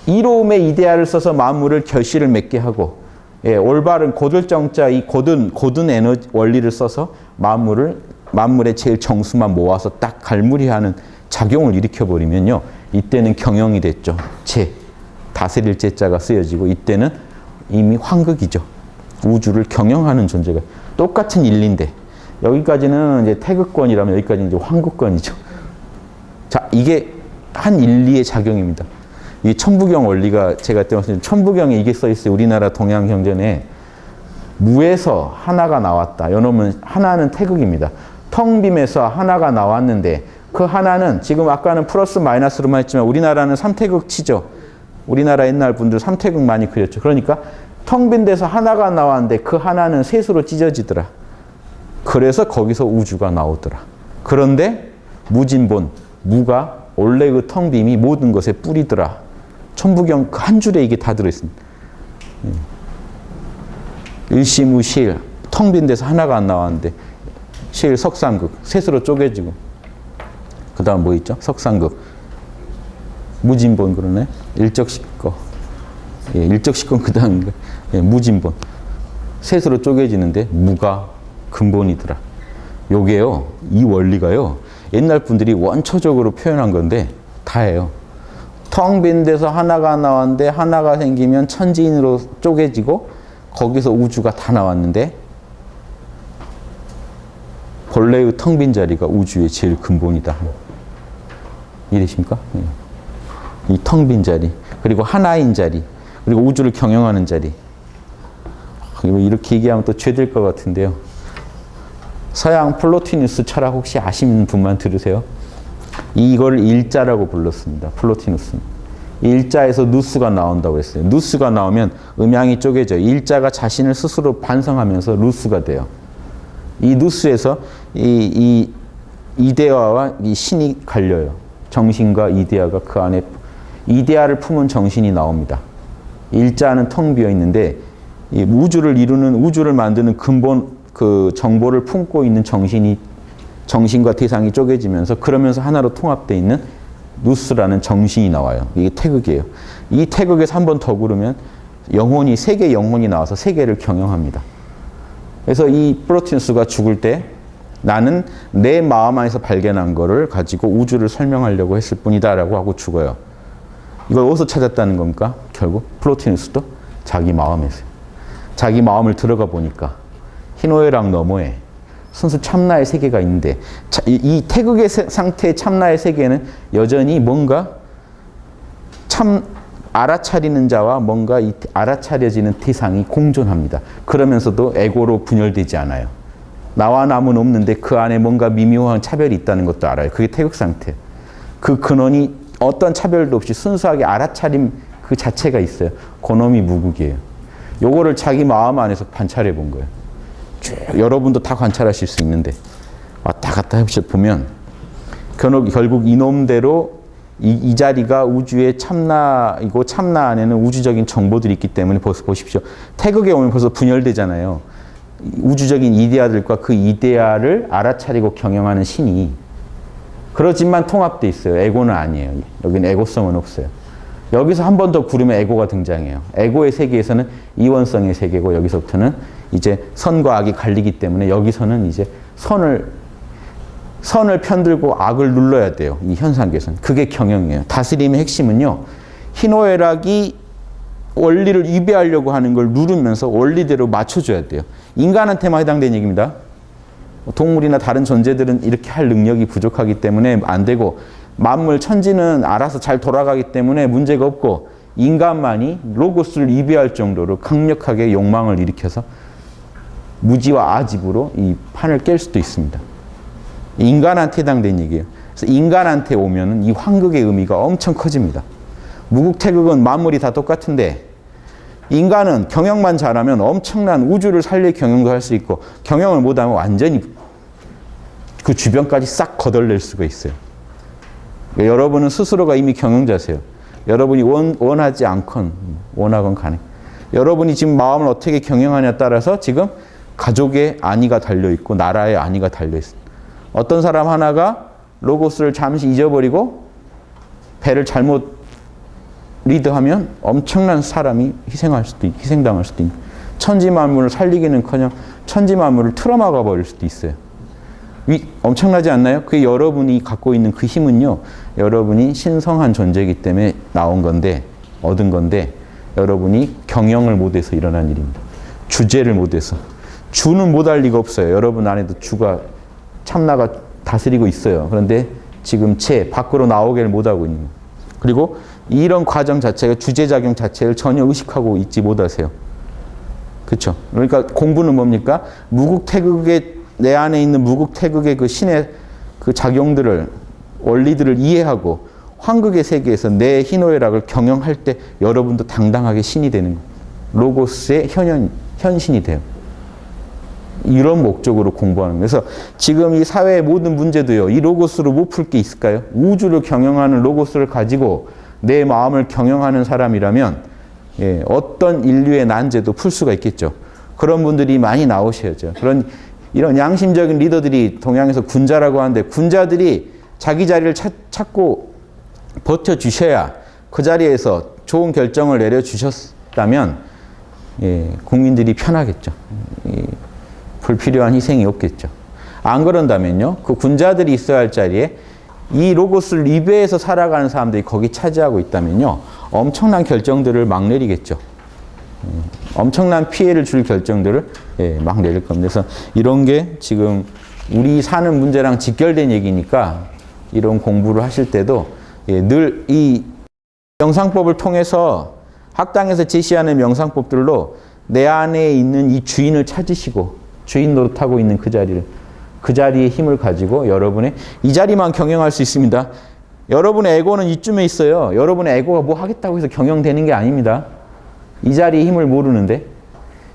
이로움의 이데아를 써서 만물을 결실을 맺게 하고 예, 올바른 고들정자 이 고든 에너지 원리를 써서 만물의 제일 정수만 모아서 딱 갈무리하는 작용을 일으켜버리면요. 이때는 경영이 됐죠. 다스릴 제자가 쓰여지고 이때는 이미 환극이죠. 우주를 경영하는 존재가 똑같은 일리인데 여기까지는 이제 태극권이라면 여기까지는 이제 환극권이죠. 자, 이게 한 일리의 작용입니다. 이 천부경 원리가 제가 그때 말씀드린 천부경에 이게 써 있어요. 우리나라 동양경전에 무에서 하나가 나왔다. 요놈은 하나는 태극입니다. 텅 빔에서 하나가 나왔는데 그 하나는 지금 아까는 플러스 마이너스로만 했지만 우리나라는 삼태극 치죠. 우리나라 옛날 분들 삼태극 많이 그렸죠. 그러니까 텅 빈 데서 하나가 나왔는데 그 하나는 셋으로 찢어지더라. 그래서 거기서 우주가 나오더라. 그런데 무진본, 무가 원래 그 텅 빔이 모든 것의 뿌리더라. 천부경 그 한 줄에 이게 다 들어있습니다. 일시무실, 텅 빈 데서 하나가 안 나왔는데 실, 석삼극, 셋으로 쪼개지고 그 다음 뭐 있죠? 석삼극. 무진본 그러네. 일적식거. 예, 일적식건 그 다음인가. 예, 무진본. 셋으로 쪼개지는데 무가 근본이더라. 요게요. 이 원리가요. 옛날 분들이 원초적으로 표현한 건데 다예요. 텅 빈 데서 하나가 나왔는데 하나가 생기면 천지인으로 쪼개지고 거기서 우주가 다 나왔는데 본래의 텅 빈 자리가 우주의 제일 근본이다. 이해되십니까? 예. 이 텅 빈 자리, 그리고 하나인 자리, 그리고 우주를 경영하는 자리. 이렇게 얘기하면 또 죄될 것 같은데요. 서양 플로티누스 철학 혹시 아시는 분만 들으세요. 이걸 일자라고 불렀습니다. 플로티누스는. 일자에서 누스가 나온다고 했어요. 누스가 나오면 음양이 쪼개져. 일자가 자신을 스스로 반성하면서 루스가 돼요. 이 누스에서 이 이데아와 이 신이 갈려요. 정신과 이데아가 그 안에 이데아를 품은 정신이 나옵니다. 일자는 텅 비어 있는데 이 우주를 이루는 우주를 만드는 근본 그 정보를 품고 있는 정신과 대상이 쪼개지면서 그러면서 하나로 통합되어 있는 누스라는 정신이 나와요. 이게 태극이에요. 이 태극에서 한 번 더 구르면 영혼이 세계 영혼이 나와서 세계를 경영합니다. 그래서 이 프로티누스가 죽을 때 나는 내 마음 안에서 발견한 거를 가지고 우주를 설명하려고 했을 뿐이다라고 하고 죽어요. 이걸 어디서 찾았다는 겁니까? 결국 프로티누스도 자기 마음에서요. 자기 마음을 들어가 보니까 희노애락 너머에 순수 참나의 세계가 있는데 이 태극의 상태의 참나의 세계는 여전히 뭔가 참 알아차리는 자와 뭔가 이 알아차려지는 대상이 공존합니다. 그러면서도 에고로 분열되지 않아요. 나와 남은 없는데 그 안에 뭔가 미묘한 차별이 있다는 것도 알아요. 그게 태극 상태. 그 근원이 어떤 차별도 없이 순수하게 알아차림 그 자체가 있어요. 그놈이 무국이에요. 요거를 자기 마음 안에서 관찰해 본 거예요. 쭉 여러분도 다 관찰하실 수 있는데 왔다 갔다 보면 결국 이놈대로 이 자리가 우주의 참나이고 참나 안에는 우주적인 정보들이 있기 때문에 벌써 보십시오. 태극에 오면 벌써 분열되잖아요. 우주적인 이데아들과 그 이데아를 알아차리고 경영하는 신이 그러지만 통합돼 있어요. 에고는 아니에요. 여기는 에고성은 없어요. 여기서 한 번 더 구르면 에고가 등장해요. 에고의 세계에서는 이원성의 세계고 여기서부터는 이제 선과 악이 갈리기 때문에 여기서는 이제 선을 편들고 악을 눌러야 돼요. 이 현상계에서는. 그게 경영이에요. 다스림의 핵심은요. 희노애락이 원리를 위배하려고 하는 걸 누르면서 원리대로 맞춰줘야 돼요. 인간한테만 해당되는 얘기입니다. 동물이나 다른 존재들은 이렇게 할 능력이 부족하기 때문에 안 되고 만물 천지는 알아서 잘 돌아가기 때문에 문제가 없고 인간만이 로고스를 위배할 정도로 강력하게 욕망을 일으켜서 무지와 아집으로 이 판을 깰 수도 있습니다. 인간한테 해당된 얘기예요. 그래서 인간한테 오면은 이 환극의 의미가 엄청 커집니다. 무국태극은 만물이 다 똑같은데 인간은 경영만 잘하면 엄청난 우주를 살릴 경영도 할 수 있고 경영을 못하면 완전히 그 주변까지 싹 거덜낼 수가 있어요. 그러니까 여러분은 스스로가 이미 경영자세요. 여러분이 원하지 않건 원하건 간에 여러분이 지금 마음을 어떻게 경영하냐에 따라서 지금 가족의 안위가 달려있고 나라의 안위가 달려있습니다. 어떤 사람 하나가 로고스를 잠시 잊어버리고 배를 잘못 리드하면 엄청난 사람이 희생당할 수도 있고 천지 만물을 살리기는커녕 천지 만물을 틀어막아 버릴 수도 있어요. 엄청나지 않나요? 그게 여러분이 갖고 있는 그 힘은요. 여러분이 신성한 존재이기 때문에 나온 건데 얻은 건데 여러분이 경영을 못해서 일어난 일입니다. 주제를 못해서. 주는 못할 리가 없어요. 여러분 안에도 주가 참나가 다스리고 있어요. 그런데 지금 밖으로 나오기를 못하고 있는 거예요. 그리고 이런 과정 자체가 주제작용 자체를 전혀 의식하고 있지 못하세요. 그렇죠? 그러니까 공부는 뭡니까? 내 안에 있는 무국태극의 그 신의 그 작용들을 원리들을 이해하고 환극의 세계에서 내 희노애락을 경영할 때 여러분도 당당하게 신이 되는 거예요. 로고스의 현신이 돼요. 이런 목적으로 공부하는 거예요. 그래서 지금 이 사회의 모든 문제도요. 이 로고스로 못 풀 게 있을까요? 우주를 경영하는 로고스를 가지고 내 마음을 경영하는 사람이라면 어떤 인류의 난제도 풀 수가 있겠죠. 그런 분들이 많이 나오셔야죠. 이런 양심적인 리더들이 동양에서 군자라고 하는데 군자들이 자기 자리를 찾고 버텨주셔야 그 자리에서 좋은 결정을 내려주셨다면 국민들이 편하겠죠. 불필요한 희생이 없겠죠. 안 그런다면요. 그 군자들이 있어야 할 자리에 이 로고스를 리베에서 살아가는 사람들이 거기 차지하고 있다면요. 엄청난 결정들을 막 내리겠죠. 엄청난 피해를 줄 결정들을 막 내릴 겁니다. 그래서 이런 게 지금 우리 사는 문제랑 직결된 얘기니까 이런 공부를 하실 때도 늘 이 명상법을 통해서 학당에서 제시하는 명상법들로 내 안에 있는 이 주인을 찾으시고 주인 노릇하고 있는 그 자리에 힘을 가지고 여러분의 이 자리만 경영할 수 있습니다. 여러분의 에고는 이쯤에 있어요. 여러분의 에고가 뭐 하겠다고 해서 경영되는 게 아닙니다. 이 자리의 힘을 모르는데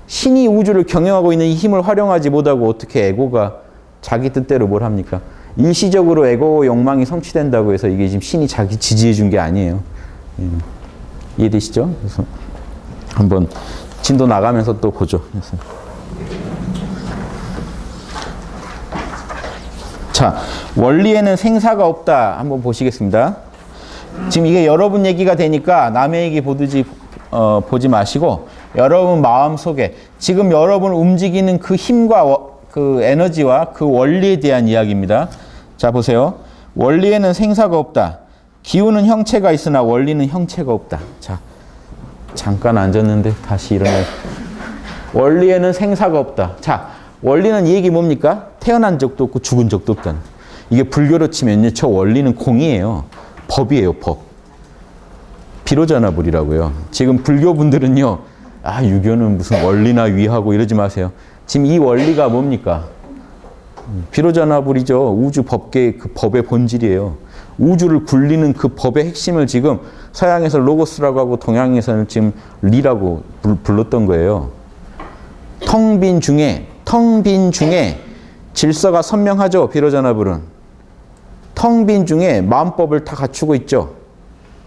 신이 우주를 경영하고 있는 이 힘을 활용하지 못하고 어떻게 에고가 자기 뜻대로 뭘 합니까? 일시적으로 에고 욕망이 성취된다고 해서 이게 지금 신이 자기 지지해 준 게 아니에요. 이해되시죠? 그래서 한번 진도 나가면서 또 보죠. 자, 원리에는 생사가 없다. 한번 보시겠습니다. 지금 이게 여러분 얘기가 되니까 남의 얘기 보지 마시고 여러분 마음속에 지금 여러분 움직이는 그 힘과 그 에너지와 그 원리에 대한 이야기입니다. 자, 보세요. 원리에는 생사가 없다. 기운은 형체가 있으나 원리는 형체가 없다. 자, 잠깐 앉았는데 다시 일어나요. 원리에는 생사가 없다. 자, 원리는 이 얘기 뭡니까? 태어난 적도 없고 죽은 적도 없다는. 이게 불교로 치면요, 저 원리는 공이에요. 법이에요, 법. 비로자나불이라고요. 지금 불교분들은요, 아, 유교는 무슨 원리나 위하고 이러지 마세요. 지금 이 원리가 뭡니까? 비로자나불이죠. 우주 법계 그 법의 본질이에요. 우주를 굴리는 그 법의 핵심을 지금 서양에서 로고스라고 하고 동양에서는 지금 리라고 불렀던 거예요. 텅 빈 중에 질서가 선명하죠. 비로자나불은. 텅 빈 중에 마음법을 다 갖추고 있죠.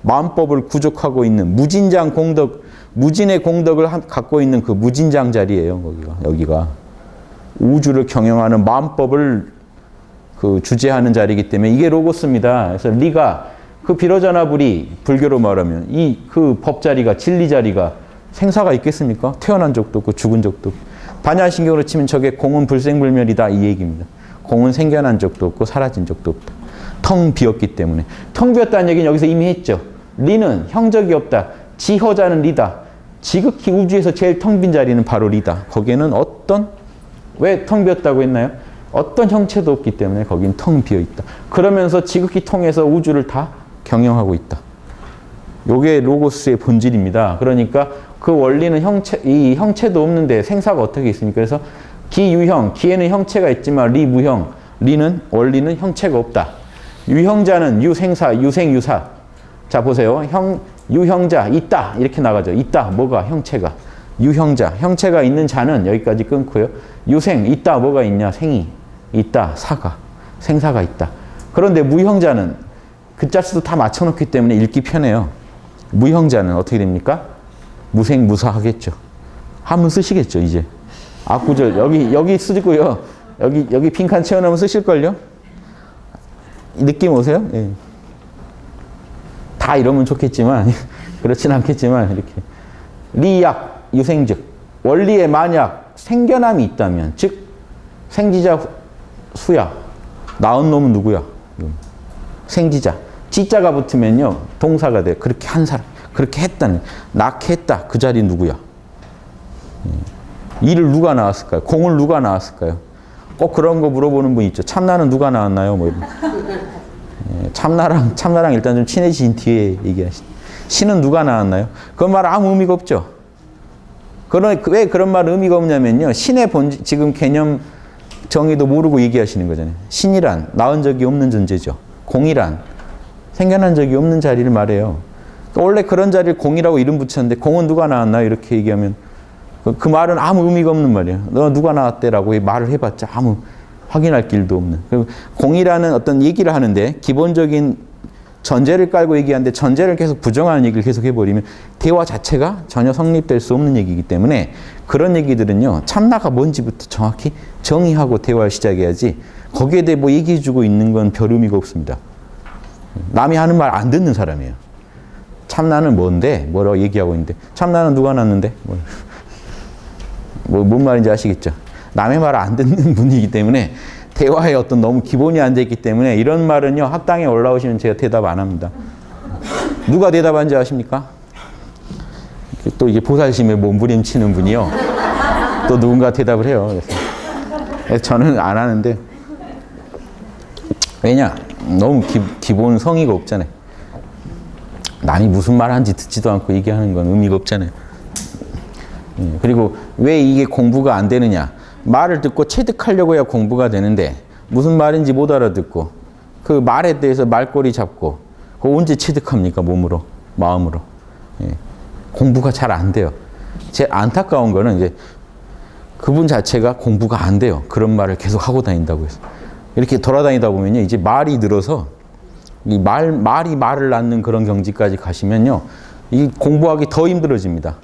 마음법을 구족하고 있는 무진장 공덕, 무진의 공덕을 갖고 있는 그 무진장 자리예요. 여기가. 우주를 경영하는 마음법을 그 주재하는 자리이기 때문에 이게 로고스입니다. 그래서 리가 그 비로자나불이 불교로 말하면 이 그 법 자리가 진리 자리가 생사가 있겠습니까? 태어난 적도 없고 죽은 적도 없고. 반야신경으로 치면 저게 공은 불생불멸이다 이 얘기입니다. 공은 생겨난 적도 없고 사라진 적도 없다. 텅 비었기 때문에. 텅 비었다는 얘기는 여기서 이미 했죠. 리는 형적이 없다. 지허자는 리다. 지극히 우주에서 제일 텅 빈 자리는 바로 리다. 거기에는 왜 텅 비었다고 했나요? 어떤 형체도 없기 때문에 거긴 텅 비어 있다. 그러면서 지극히 통해서 우주를 다 경영하고 있다. 요게 로고스의 본질입니다. 그러니까 그 원리는 이 형체도 없는데 생사가 어떻게 있습니까? 그래서 기유형, 기에는 형체가 있지만 리무형, 원리는 형체가 없다. 유형자는 유생사, 유생유사. 자, 보세요. 유형자, 있다. 이렇게 나가죠. 있다. 뭐가? 형체가. 유형자, 형체가 있는 자는 여기까지 끊고요. 유생, 있다. 뭐가 있냐? 생이. 있다. 사가. 생사가 있다. 그런데 무형자는 그 자수도 다 맞춰놓기 때문에 읽기 편해요. 무형자는 어떻게 됩니까? 무생무사하겠죠. 한번 쓰시겠죠, 이제. 앞구절, 여기 쓰고요. 여기 빈칸 채워넣으면 쓰실걸요? 느낌 오세요? 예. 다 이러면 좋겠지만, 그렇진 않겠지만, 이렇게. 리약, 유생즉. 원리에 만약 생겨남이 있다면, 즉, 생지자 수야. 나은 놈은 누구야? 생지자. 지자가 붙으면요, 동사가 돼요. 그렇게 한 사람. 그렇게 했다는. 낙했다. 그 자리 누구야? 이를 누가 낳았을까요? 공을 누가 낳았을까요? 꼭 그런 거 물어보는 분 있죠. 참나는 누가 낳았나요? 뭐 이런. 참나랑 일단 좀 친해지신 뒤에 얘기하시죠. 신은 누가 낳았나요? 그런 말 아무 의미가 없죠. 왜 그런 말 의미가 없냐면요. 신의 본질, 지금 개념 정의도 모르고 얘기하시는 거잖아요. 신이란 낳은 적이 없는 존재죠. 공이란 생겨난 적이 없는 자리를 말해요. 원래 그런 자리를 공이라고 이름 붙였는데 공은 누가 낳았나요? 이렇게 얘기하면 그 말은 아무 의미가 없는 말이에요. 너 누가 낳았대라고 말을 해봤자 아무 확인할 길도 없는. 공이라는 어떤 얘기를 하는데 기본적인 전제를 깔고 얘기하는데 전제를 계속 부정하는 얘기를 계속 해버리면 대화 자체가 전혀 성립될 수 없는 얘기이기 때문에 그런 얘기들은요. 참나가 뭔지부터 정확히 정의하고 대화를 시작해야지 거기에 대해 뭐 얘기해주고 있는 건 별 의미가 없습니다. 남이 하는 말 안 듣는 사람이에요. 참나는 뭔데? 뭐라고 얘기하고 있는데 참나는 누가 낳았는데? 뭔 말인지 아시겠죠? 남의 말을 안 듣는 분이기 때문에 대화에 어떤 너무 기본이 안 돼 있기 때문에 이런 말은요. 학당에 올라오시면 제가 대답 안 합니다. 누가 대답한지 아십니까? 또 이게 보살심에 몸부림치는 분이요. 또 누군가 대답을 해요. 그래서 저는 안 하는데 왜냐? 너무 기본 성의가 없잖아요. 남이 무슨 말 하는지 듣지도 않고 얘기하는 건 의미가 없잖아요. 그리고 왜 이게 공부가 안 되느냐? 말을 듣고 체득하려고 해야 공부가 되는데 무슨 말인지 못 알아듣고 그 말에 대해서 말꼬리 잡고 그거 언제 체득합니까? 몸으로, 마음으로. 공부가 잘 안 돼요. 제 안타까운 거는 이제 그분 자체가 공부가 안 돼요. 그런 말을 계속 하고 다닌다고 해서. 이렇게 돌아다니다 보면요. 이제 말이 늘어서 이 말이 말을 낳는 그런 경지까지 가시면요. 이 공부하기 더 힘들어집니다.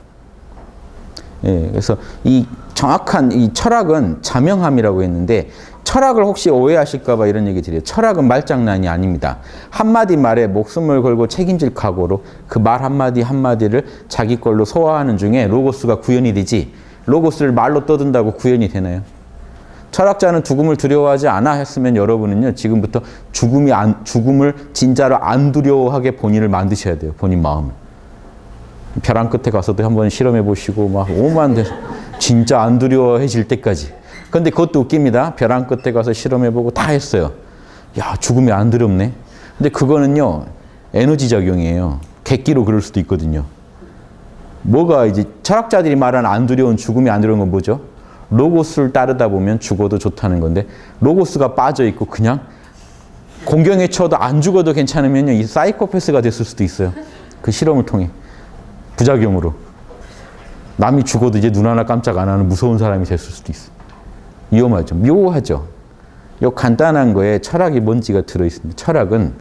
예, 그래서 이 정확한 이 철학은 자명함이라고 했는데 철학을 혹시 오해하실까봐 이런 얘기 드려요. 철학은 말장난이 아닙니다. 한마디 말에 목숨을 걸고 책임질 각오로 그 말 한마디 한마디를 자기 걸로 소화하는 중에 로고스가 구현이 되지 로고스를 말로 떠든다고 구현이 되나요? 철학자는 죽음을 두려워하지 않아 했으면 여러분은요 지금부터 죽음을 진짜로 안 두려워하게 본인을 만드셔야 돼요. 본인 마음을. 벼랑 끝에 가서도 한번 실험해 보시고 막 오만 진짜 안 두려워해질 때까지. 근데 그것도 웃깁니다. 벼랑 끝에 가서 실험해 보고 다 했어요. 야, 죽음이 안 두렵네. 근데 그거는요 에너지 작용이에요. 객기로 그럴 수도 있거든요. 뭐가 이제 철학자들이 말하는 안 두려운 죽음이 안 두려운 건 뭐죠? 로고스를 따르다 보면 죽어도 좋다는 건데 로고스가 빠져 있고 그냥 공경에 쳐도 안 죽어도 괜찮으면요 이 사이코패스가 됐을 수도 있어요. 그 실험을 통해 부작용으로 남이 죽어도 이제 눈 하나 깜짝 안 하는 무서운 사람이 됐을 수도 있어요. 위험하죠. 묘하죠. 요 간단한 거에 철학이 뭔지가 들어있습니다. 철학은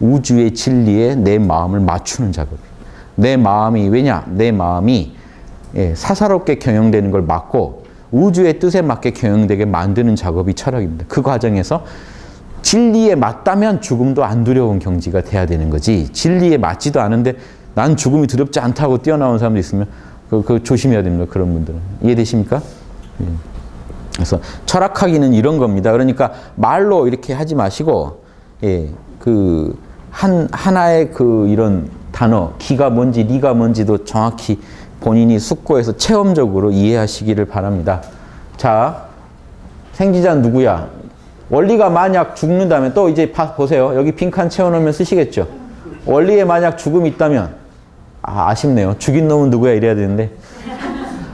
우주의 진리에 내 마음을 맞추는 작업이에요. 내 마음이 왜냐? 내 마음이 사사롭게 경영되는 걸 막고 우주의 뜻에 맞게 경영되게 만드는 작업이 철학입니다. 그 과정에서 진리에 맞다면 죽음도 안 두려운 경지가 돼야 되는 거지. 진리에 맞지도 않은데 난 죽음이 두렵지 않다고 뛰어나온 사람도 있으면 그 조심해야 됩니다. 그런 분들은. 이해되십니까? 예. 그래서 철학하기는 이런 겁니다. 그러니까 말로 이렇게 하지 마시고 하나의 이런 단어, 기가 뭔지 리가 뭔지도 정확히 본인이 숙고해서 체험적으로 이해하시기를 바랍니다. 자, 생지자는 누구야? 원리가 만약 죽는다면 또 이제 보세요. 여기 빈칸 채워놓으면 쓰시겠죠? 원리에 만약 죽음이 있다면 아쉽네요. 죽인 놈은 누구야 이래야 되는데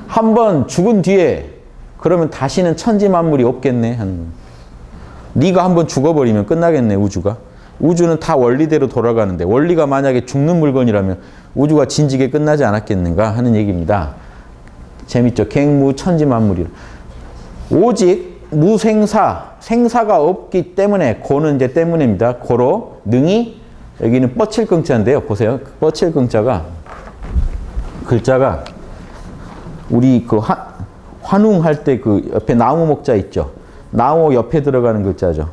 한번 죽은 뒤에 그러면 다시는 천지만물이 없겠네. 네가 한번 죽어버리면 끝나겠네 우주가. 우주는 다 원리대로 돌아가는데 원리가 만약에 죽는 물건이라면 우주가 진지게 끝나지 않았겠는가 하는 얘기입니다. 재밌죠? 갱무천지만물이. 오직 무생사, 생사가 없기 때문에 고는 이제 때문입니다. 고로 능히 여기는 뻗칠긍자인데요. 보세요. 뻗칠긍자가 글자가 우리 환웅할 때 그 옆에 나무 목자 있죠. 나무 옆에 들어가는 글자죠.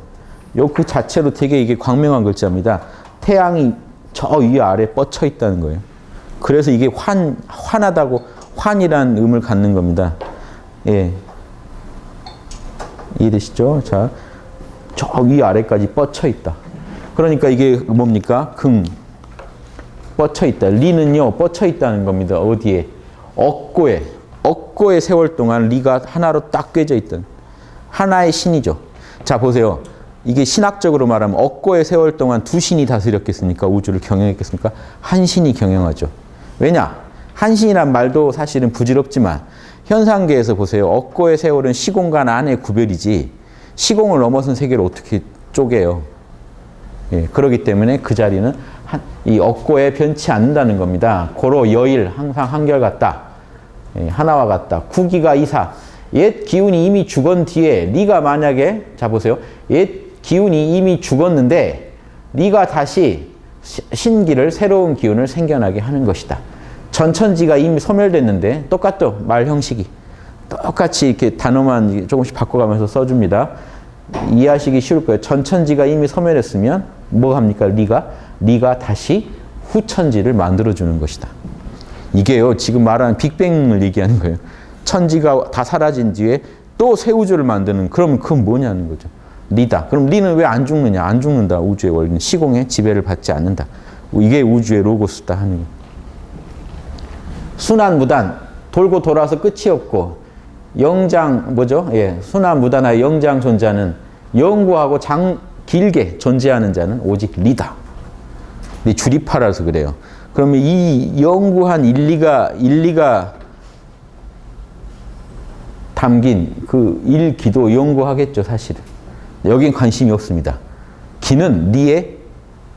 요 그 자체로 되게 이게 광명한 글자입니다. 태양이 저 위 아래 뻗쳐 있다는 거예요. 그래서 이게 환하다고 환이란 음을 갖는 겁니다. 예. 이해되시죠? 자, 저 위 아래까지 뻗쳐 있다. 그러니까 이게 뭡니까? 뻗쳐 있다. 리는요, 뻗쳐 있다는 겁니다. 어디에? 억고의 세월 동안 리가 하나로 딱 꿰져 있던 하나의 신이죠. 자, 보세요. 이게 신학적으로 말하면 억고의 세월 동안 두 신이 다스렸겠습니까? 우주를 경영했겠습니까? 한 신이 경영하죠. 왜냐? 한 신이란 말도 사실은 부질없지만 현상계에서 보세요. 억고의 세월은 시공간 안의 구별이지 시공을 넘어선 세계를 어떻게 쪼개요? 예, 그렇기 때문에 그 자리는 이 억고에 변치 않는다는 겁니다. 고로 여일 항상 한결같다. 예, 하나와 같다. 구기가 이사. 옛 기운이 이미 죽은 뒤에 리가 만약에 자 보세요. 옛 기운이 이미 죽었는데 리가 다시 신기를 새로운 기운을 생겨나게 하는 것이다. 전천지가 이미 소멸됐는데 똑같죠. 말 형식이. 똑같이 이렇게 단어만 조금씩 바꿔가면서 써줍니다. 이해하시기 쉬울 거예요. 전천지가 이미 소멸했으면 뭐 합니까? 리가 다시 후천지를 만들어주는 것이다. 이게요. 지금 말하는 빅뱅을 얘기하는 거예요. 천지가 다 사라진 뒤에 또 새 우주를 만드는 그러면 그건 뭐냐는 거죠. 리다. 그럼 리는 왜 안 죽느냐? 안 죽는다. 우주의 원리는 시공의 지배를 받지 않는다. 이게 우주의 로고스다 하는 거예요. 순환무단. 돌고 돌아서 끝이 없고 영장 뭐죠? 예, 순환무단하여 영장 존재하는 영구하고 길게 존재하는 자는 오직 리다. 주리파라서 그래요. 그러면 이 영구한 일리가 담긴 그 일기도 영구하겠죠, 사실은. 여긴 관심이 없습니다. 기는 리에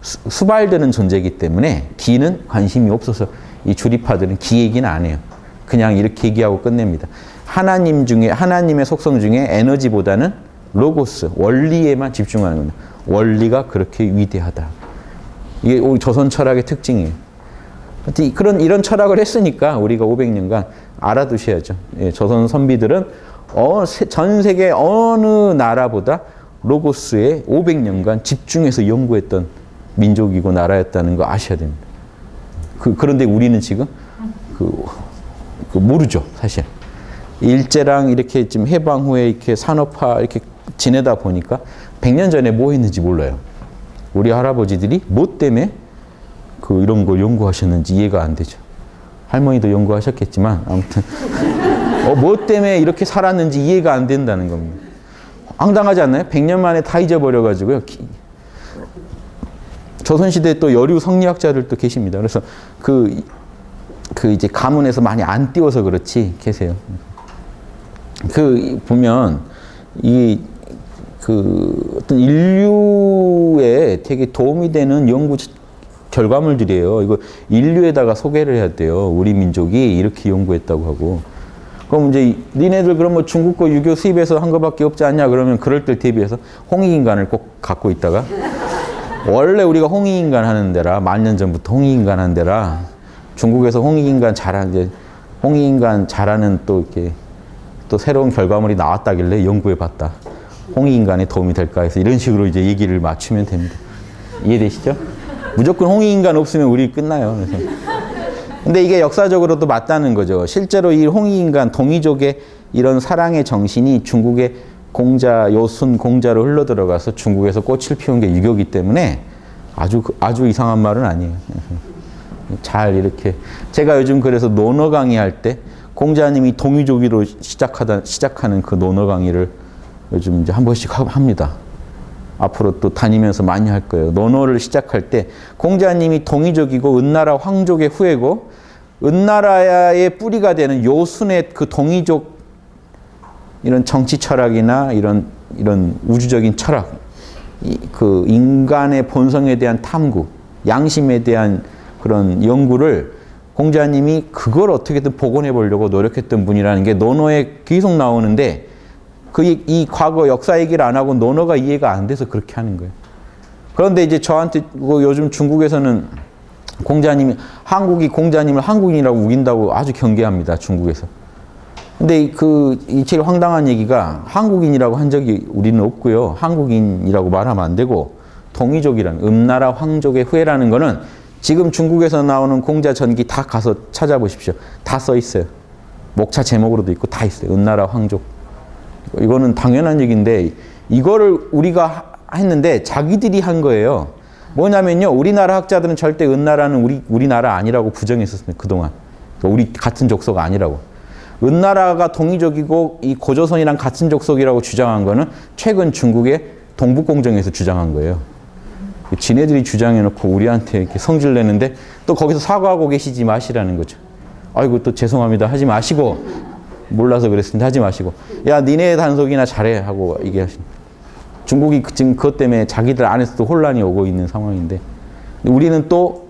수발되는 존재이기 때문에 기는 관심이 없어서 이 주리파들은 기 얘기는 안 해요. 그냥 이렇게 얘기하고 끝냅니다. 하나님의 속성 중에 에너지보다는 로고스, 원리에만 집중하는 겁니다. 원리가 그렇게 위대하다. 이게 조선 철학의 특징이에요. 이런 철학을 했으니까 우리가 500년간 알아두셔야죠. 예, 조선 선비들은 전 세계 어느 나라보다 로고스에 500년간 집중해서 연구했던 민족이고 나라였다는 거 아셔야 됩니다. 그런데 우리는 지금 모르죠, 사실. 일제랑 이렇게 지금 해방 후에 이렇게 산업화 이렇게 지내다 보니까 100년 전에 뭐 했는지 몰라요. 우리 할아버지들이 뭐 때문에 이런 걸 연구하셨는지 이해가 안 되죠. 할머니도 연구하셨겠지만 아무튼 뭐 때문에 이렇게 살았는지 이해가 안 된다는 겁니다. 황당하지 않나요? 100년 만에 다 잊어버려가지고요. 조선시대에 또 여류 성리학자들도 계십니다. 그래서 이제 가문에서 많이 안 띄워서 그렇지 계세요. 보면 어떤 인류에 되게 도움이 되는 연구 결과물들이에요. 이거 인류에다가 소개를 해야 돼요. 우리 민족이 이렇게 연구했다고 하고. 그럼 이제 니네들 그럼 뭐 중국 거 유교 수입해서 한 거밖에 없지 않냐? 그러면 그럴 때 대비해서 홍익인간을 꼭 갖고 있다가 원래 우리가 홍익인간 하는 데라, 10,000년 전부터 홍익인간 하는 데라, 중국에서 홍익인간 잘하는 또 이렇게 또 새로운 결과물이 나왔다길래 연구해 봤다. 홍익인간에 도움이 될까 해서 이런 식으로 이제 얘기를 맞추면 됩니다. 이해되시죠? 무조건 홍익인간 없으면 우리 끝나요. 그래서. 근데 이게 역사적으로도 맞다는 거죠. 실제로 이 홍익인간, 동이족의 이런 사랑의 정신이 중국의 공자, 요순 공자로 흘러들어가서 중국에서 꽃을 피운 게 유교이기 때문에 아주 이상한 말은 아니에요. 잘 이렇게. 제가 요즘 그래서 논어 강의할 때 공자님이 동이족으로 시작하는 그 논어 강의를 요즘 이제 한 번씩 합니다. 앞으로 또 다니면서 많이 할 거예요. 논어를 시작할 때 공자님이 동이족이고 은나라 황족의 후예고 은나라의 뿌리가 되는 요순의 그 동이족 이런 정치 철학이나 이런 우주적인 철학, 그 인간의 본성에 대한 탐구, 양심에 대한 그런 연구를 공자님이 그걸 어떻게든 복원해 보려고 노력했던 분이라는 게 논어에 계속 나오는데 이 과거 역사 얘기를 안 하고 논어가 이해가 안 돼서 그렇게 하는 거예요. 그런데 이제 저한테 요즘 중국에서는 한국이 공자님을 한국인이라고 우긴다고 아주 경계합니다. 중국에서. 근데 이 제일 황당한 얘기가 한국인이라고 한 적이 우리는 없고요. 한국인이라고 말하면 안 되고 동이족이라는 음나라 황족의 후예라는 거는 지금 중국에서 나오는 공자 전기 다 가서 찾아보십시오. 다 써 있어요. 목차 제목으로도 있고 다 있어요. 은나라 황족. 이거는 당연한 얘기인데 이거를 우리가 했는데 자기들이 한 거예요. 뭐냐면요. 우리나라 학자들은 절대 은나라는 우리나라 아니라고 부정했었습니다. 그동안. 우리 같은 족속 아니라고. 은나라가 동이족이고 이 고조선이랑 같은 족속이라고 주장한 거는 최근 중국의 동북공정에서 주장한 거예요. 지네들이 주장해놓고 우리한테 이렇게 성질 내는데 또 거기서 사과하고 계시지 마시라는 거죠. 아이고 또 죄송합니다 하지 마시고 몰라서 그랬습니다 하지 마시고 야 니네 단속이나 잘해 하고 얘기하십니다. 중국이 지금 그것 때문에 자기들 안에서도 혼란이 오고 있는 상황인데 우리는 또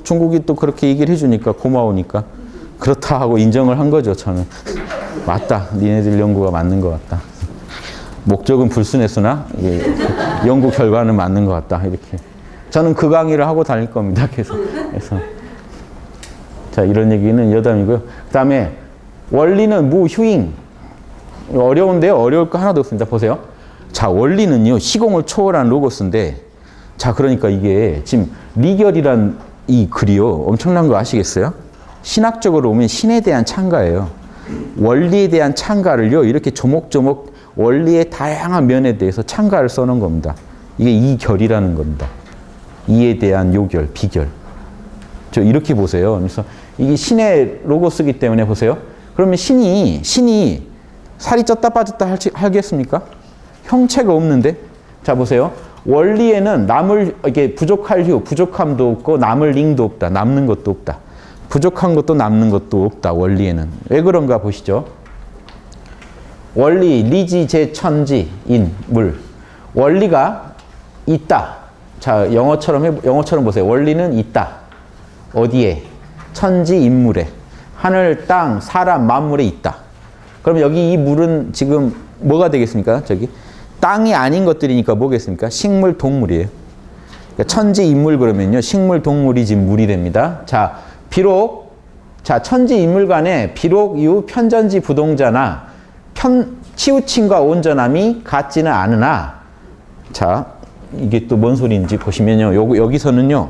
중국이 또 그렇게 얘기를 해주니까 고마우니까 그렇다 하고 인정을 한 거죠. 저는 맞다. 니네들 연구가 맞는 것 같다. 목적은 불순했으나 연구 결과는 맞는 것 같다. 이렇게 저는 그 강의를 하고 다닐 겁니다. 계속. 그래서 자 이런 얘기는 여담이고요. 그다음에 원리는 무휴잉. 어려운데요. 어려울 거 하나도 없습니다. 보세요. 자 원리는요 시공을 초월한 로고스인데 자 그러니까 이게 지금 리결이란 이 글이요 엄청난 거 아시겠어요? 신학적으로 보면 신에 대한 찬가예요. 원리에 대한 찬가를요 이렇게 조목조목 원리의 다양한 면에 대해서 찬가를 써놓은 겁니다. 이게 이결이라는 겁니다. 이에 대한 요결, 비결. 저 이렇게 보세요. 그래서 이게 신의 로고스이기 때문에 보세요. 그러면 신이 살이 쪘다 빠졌다 하겠습니까? 형체가 없는데. 자 보세요. 원리에는 이게 부족할 휴, 부족함도 없고 남을 링도 없다. 남는 것도 없다. 부족한 것도 남는 것도 없다. 원리에는. 왜 그런가 보시죠. 원리, 리지, 제, 천지, 인, 물. 원리가 있다. 자, 영어처럼 보세요. 원리는 있다. 어디에? 천지, 인물에. 하늘, 땅, 사람, 만물에 있다. 그럼 여기 이 물은 지금 뭐가 되겠습니까? 땅이 아닌 것들이니까 뭐겠습니까? 식물, 동물이에요. 그러니까 천지, 인물 그러면요. 식물, 동물이 지금 물이 됩니다. 자, 비록 자, 천지 인물 간에 비록 이후 편전지 부동자나 치우침과 온전함이 같지는 않으나, 자, 이게 또 뭔 소리인지 보시면요. 여기서는요.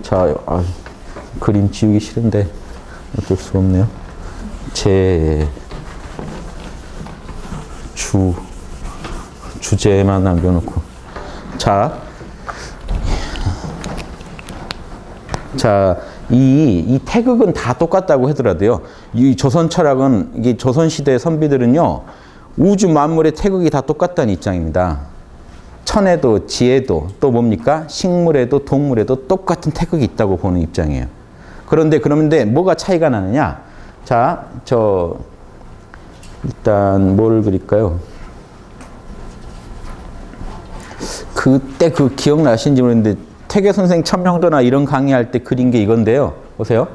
자, 그림 지우기 싫은데 어쩔 수 없네요. 주제만 남겨놓고. 자, 이 태극은 다 똑같다고 하더라도요. 이 조선 철학은, 이게 조선시대 선비들은요, 우주 만물의 태극이 다 똑같다는 입장입니다. 천에도, 지에도, 또 뭡니까? 식물에도, 동물에도 똑같은 태극이 있다고 보는 입장이에요. 그런데 뭐가 차이가 나느냐? 자, 일단 뭐를 그릴까요? 그때 기억나시는지 모르겠는데, 태계 선생 천명도나 이런 강의할 때 그린 게 이건데요. 보세요.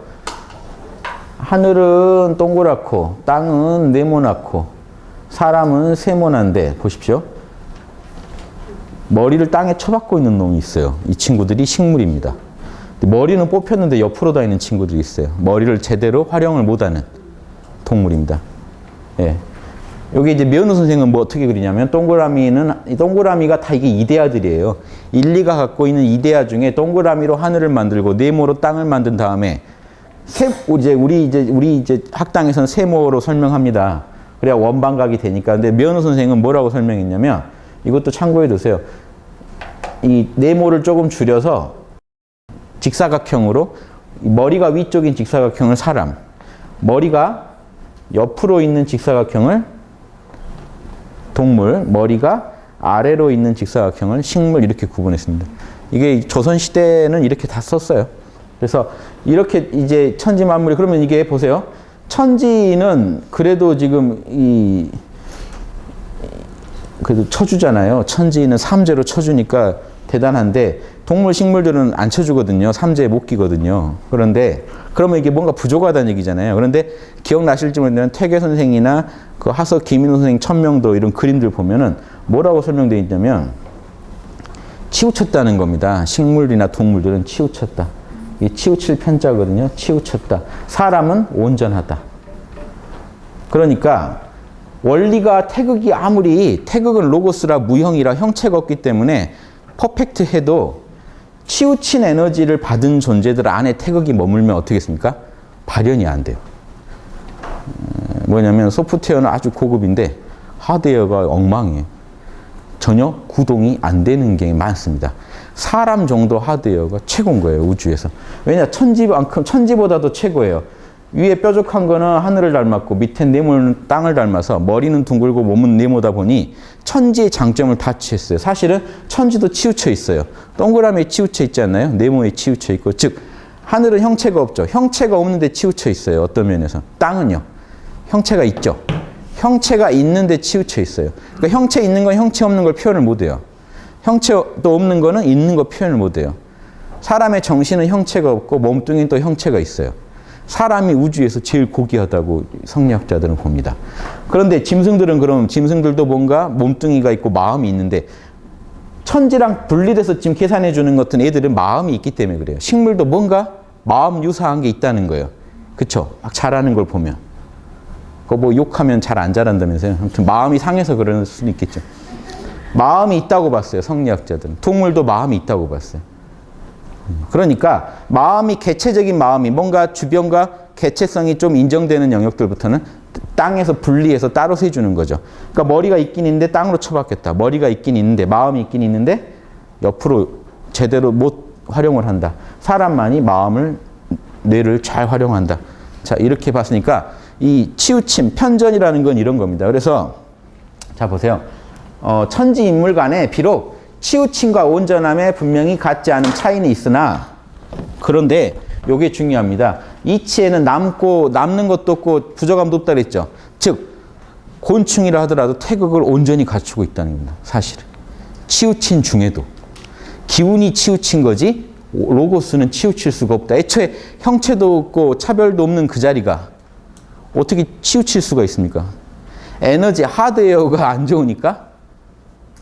하늘은 동그랗고, 땅은 네모나고, 사람은 세모난데, 보십시오. 머리를 땅에 쳐박고 있는 놈이 있어요. 이 친구들이 식물입니다. 머리는 뽑혔는데 옆으로 다니는 친구들이 있어요. 머리를 제대로 활용을 못하는 동물입니다. 예. 여기 이제 면우 선생은 뭐 어떻게 그리냐면, 동그라미가 다 이게 이데아들이에요. 인리가 갖고 있는 이데아 중에 동그라미로 하늘을 만들고 네모로 땅을 만든 다음에 우리 이제 학당에서는 세모로 설명합니다. 그래야 원방각이 되니까. 근데 면우 선생은 뭐라고 설명했냐면, 이것도 참고해 두세요. 이 네모를 조금 줄여서 직사각형으로, 머리가 위쪽인 직사각형을 사람, 머리가 옆으로 있는 직사각형을 동물, 머리가 아래로 있는 직사각형을 식물, 이렇게 구분했습니다. 이게 조선시대는 이렇게 다 썼어요. 그래서 이렇게 이제 천지 만물이, 그러면 이게 보세요. 천지는 그래도 지금 그래도 쳐주잖아요. 천지는 삼재로 쳐주니까 대단한데, 동물, 식물들은 안 쳐주거든요. 삼재에 못 끼거든요. 그러면 이게 뭔가 부족하다는 얘기잖아요. 그런데 기억나실지 모르겠는데, 태계 선생이나 그 하서 김인호 선생 천명도 이런 그림들 보면은 뭐라고 설명되어 있냐면, 치우쳤다는 겁니다. 식물이나 동물들은 치우쳤다. 이게 치우칠 편자거든요. 치우쳤다. 사람은 온전하다. 그러니까 원리가 태극은 로고스라 무형이라 형체가 없기 때문에 퍼펙트 해도 치우친 에너지를 받은 존재들 안에 태극이 머물면 어떻겠습니까? 발현이 안 돼요. 뭐냐면 소프트웨어는 아주 고급인데 하드웨어가 엉망이에요. 전혀 구동이 안 되는 게 많습니다. 사람 정도 하드웨어가 최고인 거예요, 우주에서. 왜냐? 천지보다도 최고예요. 위에 뾰족한 거는 하늘을 닮았고, 밑에 네모는 땅을 닮아서, 머리는 둥글고 몸은 네모다 보니 천지의 장점을 다 취했어요. 사실은 천지도 치우쳐 있어요. 동그라미에 치우쳐 있지 않나요? 네모에 치우쳐 있고. 즉, 하늘은 형체가 없죠. 형체가 없는데 치우쳐 있어요. 어떤 면에서. 땅은요, 형체가 있죠. 형체가 있는데 치우쳐 있어요. 그러니까 형체 있는 건 형체 없는 걸 표현을 못해요. 형체도 없는 거는 있는 거 표현을 못해요. 사람의 정신은 형체가 없고, 몸뚱이는 또 형체가 있어요. 사람이 우주에서 제일 고귀하다고 성리학자들은 봅니다. 그런데 짐승들도 뭔가 몸뚱이가 있고 마음이 있는데, 천지랑 분리돼서 지금 계산해 주는 것은 애들은 마음이 있기 때문에 그래요. 식물도 뭔가 마음 유사한 게 있다는 거예요. 그쵸? 막 자라는 걸 보면. 그거 뭐 욕하면 잘 안 자란다면서요. 아무튼 마음이 상해서 그럴 수도 있겠죠. 마음이 있다고 봤어요, 성리학자들은. 동물도 마음이 있다고 봤어요. 그러니까 개체적인 마음이 뭔가 주변과 개체성이 좀 인정되는 영역들부터는 땅에서 분리해서 따로 세주는 거죠. 그러니까 머리가 있긴 있는데 땅으로 쳐박혔다. 머리가 있긴 있는데, 마음이 있긴 있는데 옆으로 제대로 못 활용을 한다. 사람만이 뇌를 잘 활용한다. 자, 이렇게 봤으니까 이 치우침, 편전이라는 건 이런 겁니다. 그래서 자, 보세요. 천지 인물 간에 비록 치우침과 온전함에 분명히 같지 않은 차이는 있으나, 그런데 이게 중요합니다. 이치에는 남는 것도 없고 부족함도 없다 그랬죠. 즉, 곤충이라 하더라도 태극을 온전히 갖추고 있다는 겁니다. 사실은. 치우친 중에도. 기운이 치우친 거지 로고스는 치우칠 수가 없다. 애초에 형체도 없고 차별도 없는 그 자리가 어떻게 치우칠 수가 있습니까? 에너지, 하드웨어가 안 좋으니까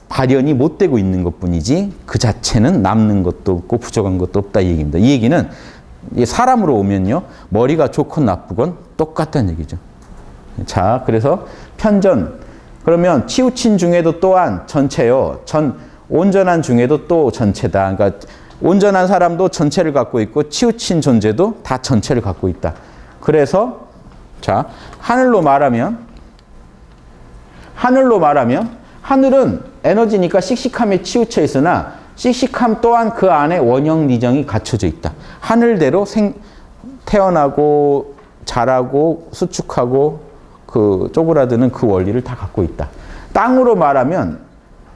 발현이 못 되고 있는 것뿐이지, 그 자체는 남는 것도 없고 부족한 것도 없다 이 얘기입니다. 이 얘기는 사람으로 오면요. 머리가 좋건 나쁘건 똑같다는 얘기죠. 자, 그래서 편전. 그러면 치우친 중에도 또한 전체요. 온전한 중에도 또 전체다. 그러니까 온전한 사람도 전체를 갖고 있고 치우친 존재도 다 전체를 갖고 있다. 그래서 자, 하늘로 말하면 하늘은 에너지니까 씩씩함에 치우쳐 있으나 씩씩함 또한 그 안에 원형 리정이 갖춰져 있다. 하늘대로 태어나고 자라고 수축하고 그 쪼그라드는 그 원리를 다 갖고 있다. 땅으로 말하면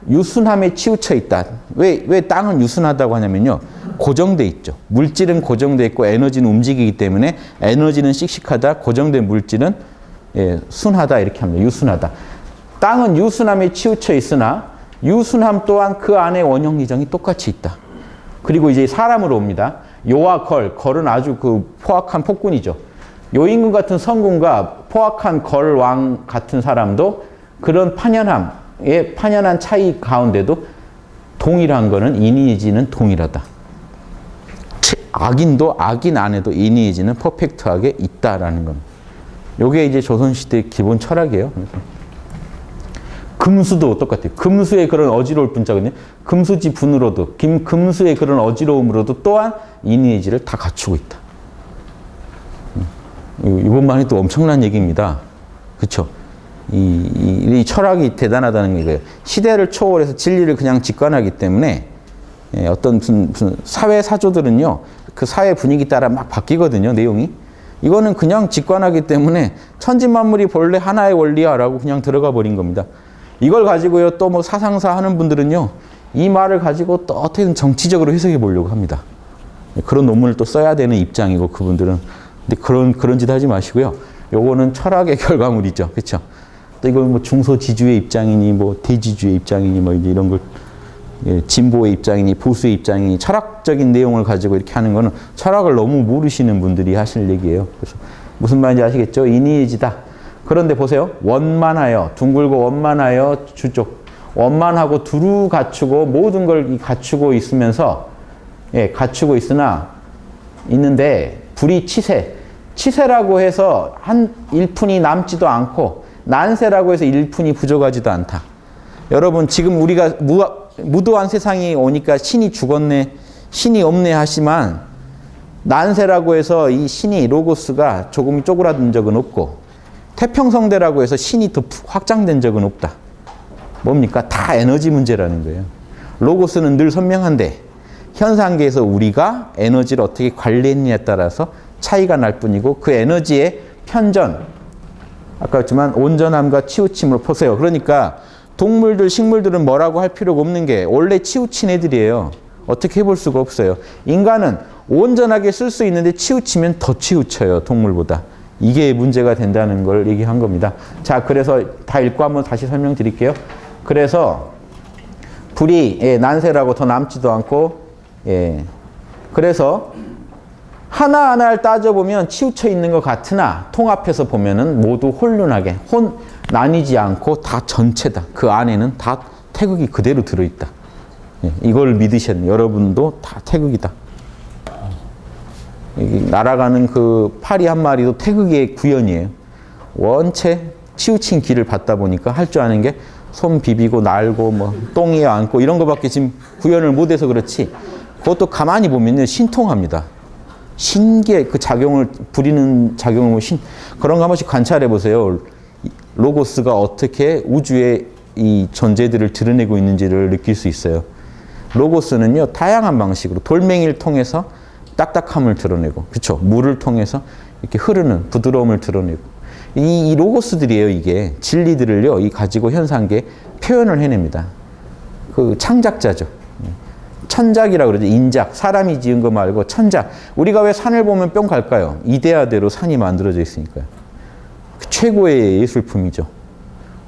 유순함에 치우쳐 있다. 왜 땅은 유순하다고 하냐면요. 고정돼 있죠. 물질은 고정돼 있고 에너지는 움직이기 때문에 에너지는 씩씩하다. 고정된 물질은 순하다. 이렇게 합니다. 유순하다. 땅은 유순함에 치우쳐 있으나 유순함 또한 그 안에 원형 리정이 똑같이 있다. 그리고 이제 사람으로 옵니다. 요와 걸은 아주 그 포악한 폭군이죠. 요임금 같은 성군과 포악한 걸왕 같은 사람도 그런 판연한 차이 가운데도 동일한 거는 인이지는 동일하다. 악인도 악인 안에도 인이지는 퍼펙트하게 있다라는 겁니다. 요게 이제 조선시대 기본 철학이에요. 금수도 똑같아요. 금수의 그런 어지러울 분자거든요. 금수지 분으로도, 금수의 그런 어지러움으로도 또한 인의지를 다 갖추고 있다. 이것만 해도 엄청난 얘기입니다. 그렇죠? 이 철학이 대단하다는 얘기예요. 시대를 초월해서 진리를 그냥 직관하기 때문에 어떤 무슨 사회 사조들은요, 그 사회 분위기 따라 막 바뀌거든요, 내용이. 이거는 그냥 직관하기 때문에 천지만물이 본래 하나의 원리야라고 그냥 들어가 버린 겁니다. 이걸 가지고요, 또 뭐 사상사 하는 분들은요, 이 말을 가지고 또 어떻게든 정치적으로 해석해 보려고 합니다. 그런 논문을 또 써야 되는 입장이고, 그분들은. 근데 그런 짓 하지 마시고요. 요거는 철학의 결과물이죠. 그렇죠? 또 이건 뭐 중소지주의 입장이니, 뭐 대지주의 입장이니, 뭐 이런 걸, 진보의 입장이니, 보수의 입장이니, 철학적인 내용을 가지고 이렇게 하는 거는 철학을 너무 모르시는 분들이 하실 얘기예요. 그래서 무슨 말인지 아시겠죠? 인이지다. 그런데 보세요. 원만하여, 둥글고 원만하여 주쪽. 원만하고 두루 갖추고 모든 걸 갖추고 있으면서, 갖추고 있는데, 불이 치세라고 해서 한 일푼이 남지도 않고, 난세라고 해서 일푼이 부족하지도 않다. 여러분, 지금 우리가 무도한 세상이 오니까 신이 죽었네, 신이 없네 하지만, 난세라고 해서 이 신이, 로고스가 조금 쪼그라든 적은 없고, 태평성대라고 해서 신이 더 확장된 적은 없다. 뭡니까? 다 에너지 문제라는 거예요. 로고스는 늘 선명한데 현상계에서 우리가 에너지를 어떻게 관리했느냐에 따라서 차이가 날 뿐이고, 그 에너지의 편전, 아까 했지만 온전함과 치우침을 보세요. 그러니까 동물들, 식물들은 뭐라고 할 필요가 없는 게 원래 치우친 애들이에요. 어떻게 해볼 수가 없어요. 인간은 온전하게 쓸 수 있는데 치우치면 더 치우쳐요, 동물보다. 이게 문제가 된다는 걸 얘기한 겁니다. 자, 그래서 다 읽고 한번 다시 설명드릴게요. 그래서 불이 난세라고 더 남지도 않고, 그래서 하나하나를 따져보면 치우쳐 있는 것 같으나 통합해서 보면은 모두 혼륜하게, 나뉘지 않고 다 전체다. 그 안에는 다 태극이 그대로 들어있다. 이걸 믿으셨네. 여러분도 다 태극이다. 날아가는 그 파리 한 마리도 태극의 구현이에요. 원체 치우친 길을 받다 보니까 할 줄 아는 게 손 비비고 날고 뭐 똥에 앉고 이런 거밖에 지금 구현을 못해서 그렇지, 그것도 가만히 보면요, 신통합니다. 신기해. 그 작용을, 부리는 작용을 그런 거 한 번씩 관찰해 보세요. 로고스가 어떻게 우주의 이 존재들을 드러내고 있는지를 느낄 수 있어요. 로고스는요, 다양한 방식으로 돌멩이를 통해서 딱딱함을 드러내고, 그렇죠? 물을 통해서 이렇게 흐르는 부드러움을 드러내고, 이 로고스들이에요. 이게 진리들을요, 이 가지고 현상계에 표현을 해냅니다. 그 창작자죠. 천작이라고 그러죠. 인작, 사람이 지은 거 말고 천작. 우리가 왜 산을 보면 뿅 갈까요? 이데아대로 산이 만들어져 있으니까요. 최고의 예술품이죠.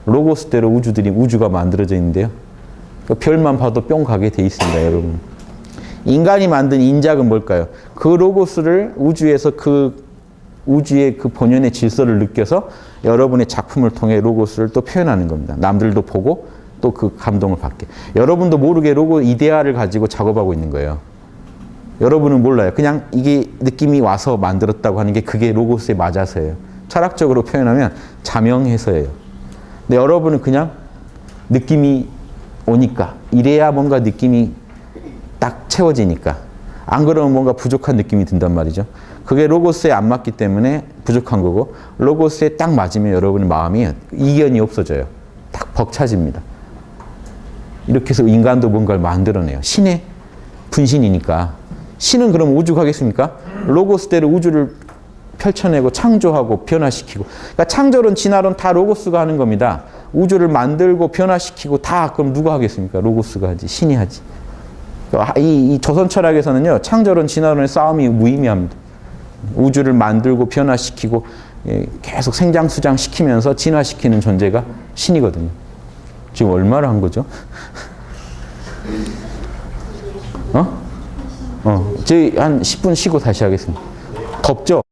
로고스대로 우주가 만들어져 있는데요. 그 별만 봐도 뿅 가게 돼 있습니다, 여러분. 인간이 만든 인작은 뭘까요? 그 로고스를 우주에서 우주의 그 본연의 질서를 느껴서 여러분의 작품을 통해 로고스를 또 표현하는 겁니다. 남들도 보고 또 그 감동을 받게. 여러분도 모르게 이데아를 가지고 작업하고 있는 거예요. 여러분은 몰라요. 그냥 이게 느낌이 와서 만들었다고 하는 게 그게 로고스에 맞아서예요. 철학적으로 표현하면 자명해서예요. 근데 여러분은 그냥 느낌이 오니까, 이래야 뭔가 느낌이 딱 채워지니까, 안 그러면 뭔가 부족한 느낌이 든단 말이죠. 그게 로고스에 안 맞기 때문에 부족한 거고, 로고스에 딱 맞으면 여러분의 마음이 이견이 없어져요. 딱 벅차집니다. 이렇게 해서 인간도 뭔가를 만들어내요. 신의 분신이니까. 신은 그럼 오죽하겠습니까? 로고스대로 우주를 펼쳐내고 창조하고 변화시키고. 그러니까 창조론, 진화론 다 로고스가 하는 겁니다. 우주를 만들고 변화시키고 다 그럼 누가 하겠습니까? 로고스가 하지. 신이 하지. 이 조선 철학에서는요, 창조론, 진화론의 싸움이 무의미합니다. 우주를 만들고 변화시키고 계속 생장수장 시키면서 진화시키는 존재가 신이거든요. 지금 얼마나 한 거죠? 저희 한 10분 쉬고 다시 하겠습니다. 덥죠?